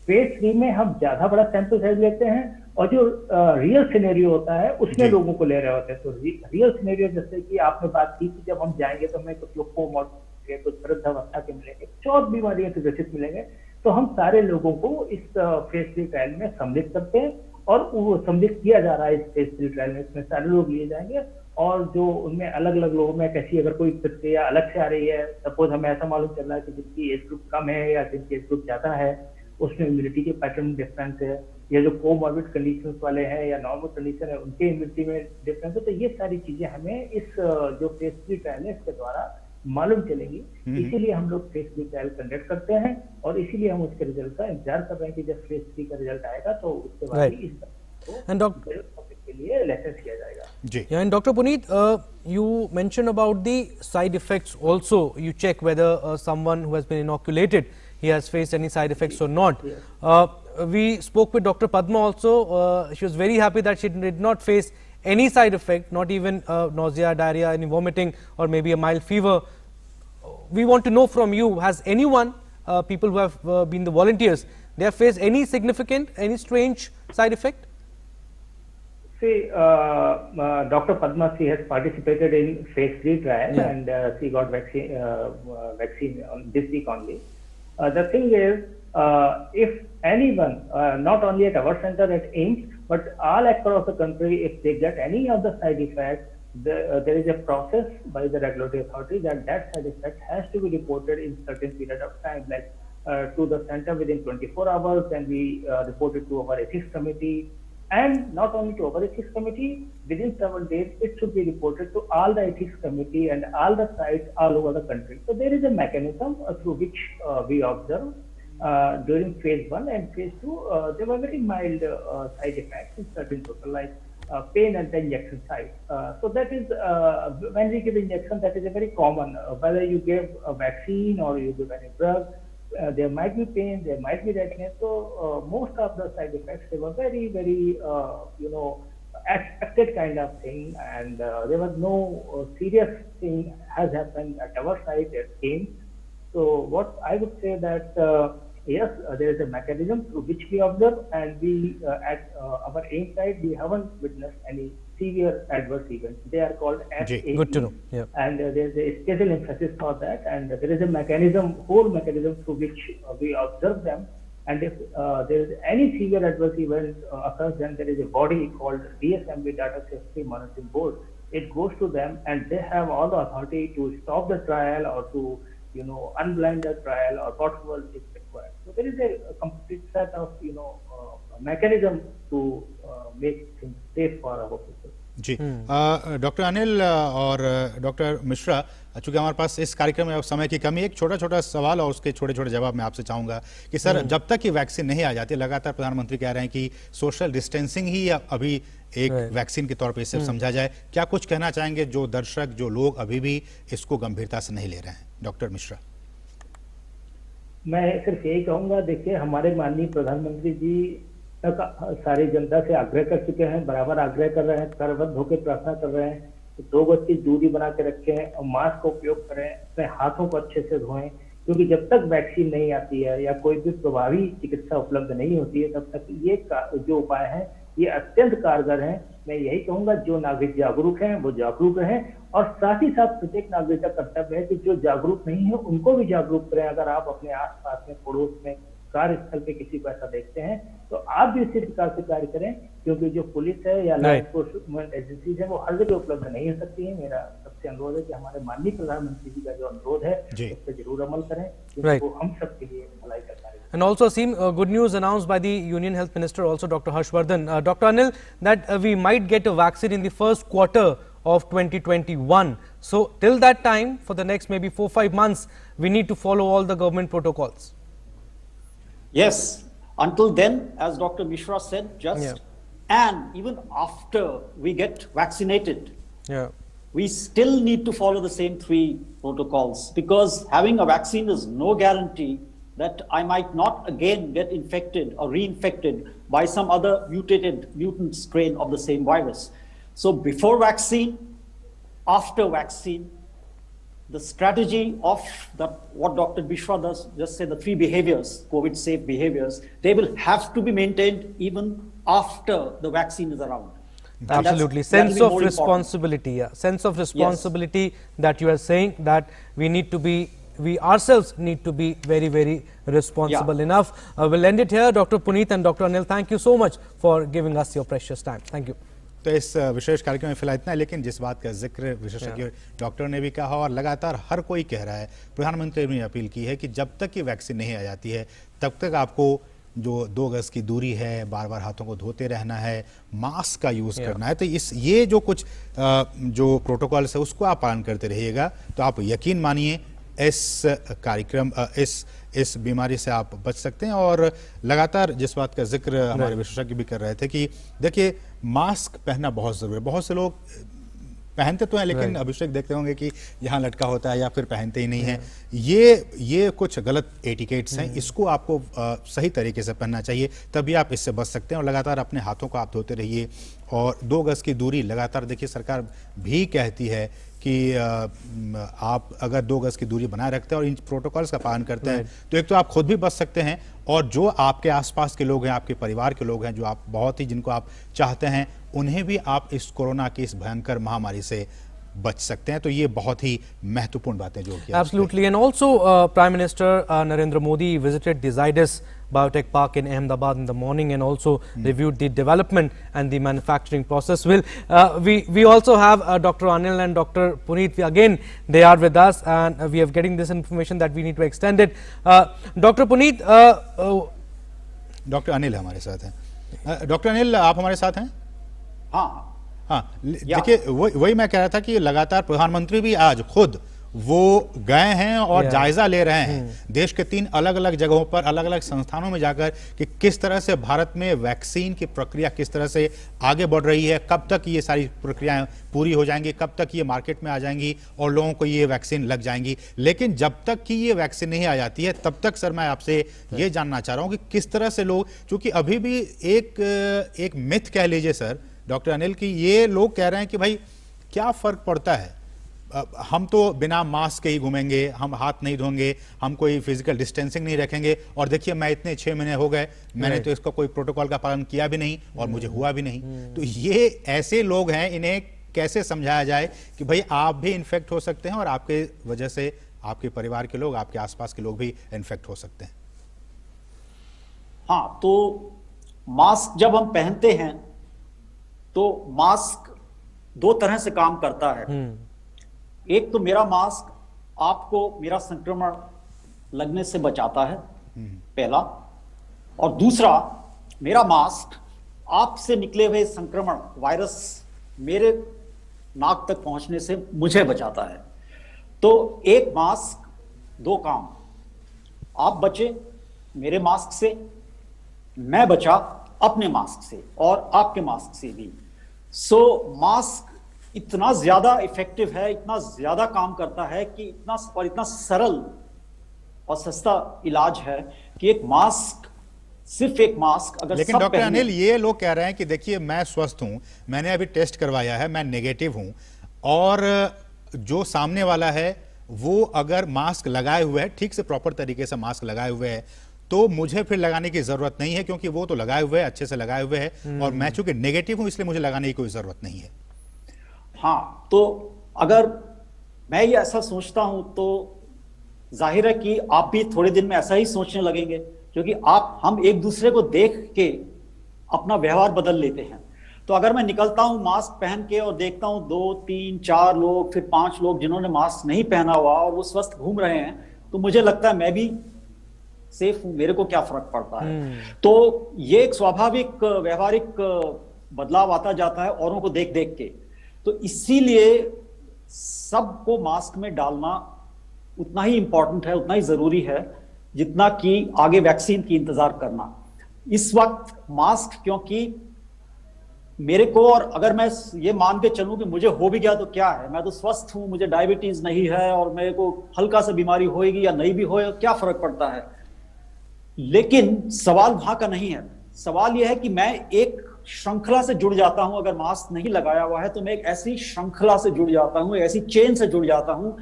फेज 3 में हम ज्यादा बड़ा सैंपल साइज लेते हैं और जो रियल सिनेरियो होता है उसमें लोगों को ले रहे होते हैं। तो रियल सिनेरियो जैसे कि आपने बात की कि जब हम जाएंगे तो हमें कुछ लोग कोमॉर्बिड, कुछ वृद्धावस्था के मिलेंगे, 14 बीमारियों से ग्रसित मिलेंगे, तो हम सारे लोगों को इस फेज 3 ट्रायल में सम्मिलित करते हैं और वो सम्मिलित किया जा रहा है इस फेज 3 ट्रायल में। इसमें सारे लोग लिए जाएंगे और जो उनमें अलग अलग लोगों में कैसी अगर कोई प्रतिक्रिया अलग से आ रही है, सपोज हमें ऐसा मालूम चल रहा है कि जिनकी एज ग्रुप कम है या जिनकी एज ग्रुप ज्यादा है उसमें इम्यूनिटी के पैटर्न डिफरेंस है, या जो कोमॉर्बिड कंडीशंस वाले हैं या नॉर्मल कंडीशन है उनके इम्यूनिटी में डिफरेंस है, तो ये सारी चीजें हमें इस जो फेज 3 ट्रायल है इसके द्वारा मालूम चलेगी। इसीलिए हम लोग फेज 3 ट्रायल कंडक्ट करते हैं और इसीलिए हम उसके रिजल्ट का इंतजार कर रहे हैं कि जब फेज 3 का रिजल्ट आएगा तो उसके बाद ही इस के लिए लाइसेंस किया जाएगा। जी। Yeah, and Dr. Puneet, you mentioned about the side effects also. You check whether someone who has been inoculated, he has faced any side effects or not. We spoke with Dr. Padma also. She was very happy that she did not face any side effect, not even nausea, diarrhea, any vomiting or maybe a mild fever. We want to know from you, has anyone, people who have been the volunteers, they have faced any significant, any strange side effect? See, Dr. Padma, she has participated in phase 3 trial and she got vaccine on this week only. The thing is, if anyone, not only at our center at AIIMS, but all across the country, if they get any of the side effects, there is a process by the regulatory authority that side effect has to be reported in certain period of time, like to the center within 24 hours, and we report it to our ethics committee. And not only to our ethics committee, within 7 days, it should be reported to all the ethics committee and all the sites all over the country. So there is a mechanism through which we observe during phase 1 and phase 2. There were very mild side effects in certain people, like pain at the injection site. So that is, when we give injection, that is a very common, whether you give a vaccine or you give any drug, there might be pain, there might be redness. So most of the side effects, they were very, very, expected kind of thing, and there was no serious thing has happened at our site at AIIMS. So what I would say that yes, there is a mechanism through which we observe, and we at our AIIMS site we haven't witnessed any severe adverse events. They are called SAE. Good to know. Yeah. And there is a special emphasis for that, and there is a mechanism, whole mechanism through which we observe them. And if there is any severe adverse event occurs, then there is a body called DSMB, Data Safety Monitoring Board. It goes to them, and they have all the authority to stop the trial or to unblind the trial or whatever is required. So there is a complete set of mechanism to make things safe for our people. जी, doctor Anil और doctor Mishra, चूंकि हमारे पास इस कार्यक्रम में समय की कमी, एक छोटा छोटा सवाल और उसके छोटे छोटे जवाब मैं आपसे चाहूंगा कि सर, जब तक ये वैक्सीन नहीं आ जाती, लगातार प्रधानमंत्री कह रहे हैं कि सोशल डिस्टेंसिंग ही अभी एक वैक्सीन के तौर पे इसे समझा जाए, क्या कुछ कहना चाहेंगे जो दर्शक, जो लोग अभी भी इसको गंभीरता से नहीं ले रहे हैं? डॉक्टर मिश्रा। मैं सिर्फ यही कहूंगा, देखिए, हमारे माननीय प्रधानमंत्री जी सारी जनता से आग्रह कर चुके हैं, बराबर आग्रह कर रहे हैं, करबद्ध होकर प्रार्थना कर रहे हैं कि 2 गज की दूरी बना के रखें और मास्क का उपयोग करें, अपने हाथों को अच्छे से धोएं, क्योंकि जब तक वैक्सीन नहीं आती है या कोई भी प्रभावी चिकित्सा उपलब्ध नहीं होती है तब तक ये जो उपाय हैं ये अत्यंत कारगर हैं। मैं यही कहूंगा जो नागरिक जागरूक हैं वो जागरूक रहें, और साथ ही साथ प्रत्येक नागरिक का कर्तव्य है कि जो जागरूक नहीं है उनको भी जागरूक करें। अगर आप अपने आसपास में, पड़ोस में, कार्यस्थल पे किसी को ऐसा देखते हैं तो आप भी इसी प्रकार से कार्य करें, क्योंकि जो पुलिस है या लॉ एनफोर्समेंट एजेंसीज है वो हर जगह उपलब्ध नहीं हो सकती है। मेरा सबसे अनुरोध है कि हमारे माननीय प्रधानमंत्री जी का जो अनुरोध है उस पर जरूर अमल करें, क्योंकि वो हम सबके लिए भलाई का कार्य। And also, Aseem, good news announced by the Union Health Minister, also Dr. Harshvardhan. Dr. Anil, that we might get a vaccine in the first quarter of 2021. So, till that time, for the next maybe 4-5 months, we need to follow all the government protocols. Yes, until then, as Dr. Mishra said, and even after we get vaccinated, we still need to follow the same 3 protocols, because having a vaccine is no guarantee that I might not again get infected or reinfected by some other mutant strain of the same virus. So before vaccine, after vaccine, the strategy of what Dr. Mishra does, just say the 3 behaviors, COVID safe behaviors, they will have to be maintained even after the vaccine is around. Absolutely. Sense of responsibility. Sense of responsibility that you are saying, that we ourselves need to be very, very responsible enough. We'll end it here. Dr. Puneet and Dr. Anil, thank you so much for giving us your precious time. Thank you. तो इस विशेष कार्यक्रम में फिलहाल इतना, लेकिन जिस बात का जिक्र विशेषज्ञ डॉक्टर ने भी कहा और लगातार हर कोई कह रहा है, प्रधानमंत्री ने अपील की है कि जब तक ये वैक्सीन नहीं आ जाती है तब तक आपको जो 2 गज की दूरी है, बार बार हाथों को धोते रहना है, मास्क का यूज करना है। तो ये जो कुछ जो प्रोटोकॉल्स है उसको आप पालन करते रहिएगा, तो आप यकीन मानिए इस कार्यक्रम इस बीमारी से आप बच सकते हैं। और लगातार जिस बात का जिक्र हमारे विशेषज्ञ भी कर रहे थे कि देखिए मास्क पहनना बहुत जरूरी है। बहुत से लोग पहनते तो हैं, लेकिन अभिषेक देखते होंगे कि यहाँ लटका होता है या फिर पहनते ही नहीं है। ये कुछ गलत एटिकेट्स हैं, इसको आपको सही तरीके से पहनना चाहिए, तभी आप इससे बच सकते हैं। और लगातार अपने हाथों को आप धोते रहिए, और 2 गज की दूरी लगातार, देखिए सरकार भी कहती है कि आप अगर 2 गज की दूरी बनाए रखते हैं और इन प्रोटोकॉल्स का पालन करते हैं तो एक तो आप खुद भी बच सकते हैं, और जो आपके आसपास के लोग हैं, आपके परिवार के लोग हैं, जो आप बहुत ही जिनको आप चाहते हैं, उन्हें भी आप इस कोरोना की इस भयंकर महामारी से बच सकते हैं। तो ये बहुत ही महत्वपूर्ण बातें जो कि Absolutely. And also Prime Minister Narendra Modi visited the Zydus Biotech Park in Ahmedabad in the morning and also reviewed the development and the manufacturing process. We also have Dr. Anil and Dr. Puneet. Again, they are with us, and we are getting this information that we need to extend it. Dr. Puneet, doctor Anil हमारे साथ हैं। Doctor Anil, आप हमारे साथ हैं? हाँ, देखिए वही मैं कह रहा था कि लगातार प्रधानमंत्री भी आज खुद वो गए हैं और जायजा ले रहे हैं देश के 3 अलग अलग जगहों पर, अलग अलग संस्थानों में जाकर, कि किस तरह से भारत में वैक्सीन की प्रक्रिया किस तरह से आगे बढ़ रही है, कब तक ये सारी प्रक्रियाएं पूरी हो जाएंगी, कब तक ये मार्केट में आ जाएंगी और लोगों को ये वैक्सीन लग जाएंगी। लेकिन जब तक कि ये वैक्सीन नहीं आ जाती है तब तक सर मैं आपसे ये जानना चाह रहा हूँ कि किस तरह से लोग, चूंकि अभी भी एक मिथ कह लीजिए सर डॉक्टर अनिल, की ये लोग कह रहे हैं कि भाई क्या फर्क पड़ता है, हम तो बिना मास्क के ही घूमेंगे, हम हाथ नहीं धोएंगे, हम कोई फिजिकल डिस्टेंसिंग नहीं रखेंगे, और देखिए मैं इतने 6 महीने हो गए, मैंने तो इसका कोई प्रोटोकॉल का पालन किया भी नहीं और मुझे हुआ भी नहीं। तो ये ऐसे लोग हैं, इन्हें कैसे समझाया जाए कि भाई आप भी इन्फेक्ट हो सकते हैं और आपके वजह से आपके परिवार के लोग, आपके आसपास के लोग भी इन्फेक्ट हो सकते हैं? हाँ, तो मास्क जब हम पहनते हैं तो मास्क 2 तरह से काम करता है। एक तो मेरा मास्क आपको मेरा संक्रमण लगने से बचाता है, पहला, और दूसरा मेरा मास्क आपसे निकले हुए संक्रमण वायरस मेरे नाक तक पहुंचने से मुझे बचाता है। तो एक मास्क 2 काम, आप बचे मेरे मास्क से, मैं बचा अपने मास्क से और आपके मास्क से भी। सो मास्क इतना ज्यादा इफेक्टिव है, इतना ज्यादा काम करता है कि इतना सरल और सस्ता इलाज है कि एक मास्क सिर्फ एक मास्क अगर लेकिन सब डॉक्टर पहने, अनिल, ये लोग कह रहे हैं कि देखिए मैं स्वस्थ हूं, मैंने अभी टेस्ट करवाया है, मैं नेगेटिव हूं, और जो सामने वाला है वो अगर मास्क लगाए हुए है, ठीक से प्रॉपर तरीके से मास्क लगाए हुए है, तो मुझे फिर लगाने की जरूरत नहीं है, क्योंकि वो तो लगाए हुए है, अच्छे से लगाए हुए है, और मैं चूंकि नेगेटिव हूं इसलिए मुझे लगाने की कोई जरूरत नहीं है। हाँ, तो अगर मैं ये ऐसा सोचता हूं तो जाहिर है कि आप भी थोड़े दिन में ऐसा ही सोचने लगेंगे, क्योंकि हम एक दूसरे को देख के अपना व्यवहार बदल लेते हैं। तो अगर मैं निकलता हूं मास्क पहन के और देखता हूं 2, 3, 4 लोग, फिर 5 लोग जिन्होंने मास्क नहीं पहना हुआ और वो स्वस्थ घूम रहे हैं, तो मुझे लगता है मैं भी सेफ हूं, मेरे को क्या फर्क पड़ता है। तो ये एक स्वाभाविक व्यवहारिक बदलाव आता जाता है औरों को देख देख के। तो इसीलिए सबको मास्क में डालना उतना ही इंपॉर्टेंट है, उतना ही जरूरी है जितना कि आगे वैक्सीन की इंतजार करना। इस वक्त मास्क, क्योंकि मेरे को, और अगर मैं ये मान के चलूं कि मुझे हो भी गया तो क्या है, मैं तो स्वस्थ हूं, मुझे डायबिटीज नहीं है और मेरे को हल्का सा बीमारी होएगी या नहीं भी होए, क्या फर्क पड़ता है। लेकिन सवाल वहां का नहीं है। सवाल यह है कि मैं एक श्रृंखला से जुड़ जाता हूं। अगर मास्क नहीं लगाया हुआ है तो मैं एक ऐसी श्रृंखला से जुड़ जाता हूं, ऐसी चेन से जुड़ जाता हूं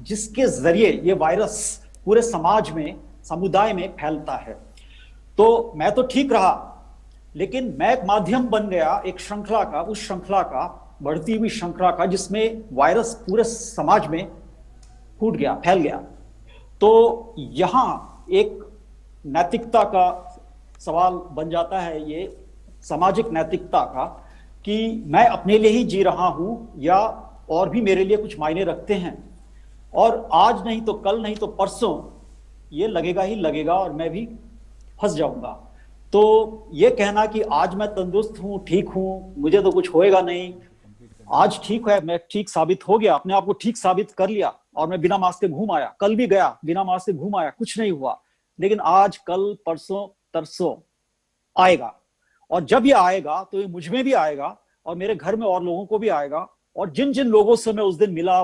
जिसके जरिए ये वायरस पूरे समाज में, समुदाय में फैलता है। तो मैं तो ठीक रहा, लेकिन मैं एक माध्यम बन गया एक श्रृंखला का, उस श्रृंखला का, बढ़ती हुई श्रृंखला का, जिसमें वायरस पूरे समाज में फूट गया, फैल गया। तो यहां एक नैतिकता का सवाल बन जाता है, ये सामाजिक नैतिकता का, कि मैं अपने लिए ही जी रहा हूं या और भी मेरे लिए कुछ मायने रखते हैं, और आज नहीं तो कल, नहीं तो परसों ये लगेगा ही लगेगा और मैं भी फंस जाऊंगा। तो ये कहना कि आज मैं तंदुरुस्त हूं, ठीक हूं, मुझे तो कुछ होएगा नहीं, आज ठीक है, मैं ठीक साबित हो गया, अपने आप को ठीक साबित कर लिया और मैं बिना मास्क के घूम आया, कल भी गया बिना मास्क के घूम आया, कुछ नहीं हुआ, लेकिन आज, कल, परसों, तरसों आएगा, और जब ये आएगा तो ये मुझ में भी आएगा और मेरे घर में और लोगों को भी आएगा, और जिन जिन लोगों से मैं उस दिन मिला,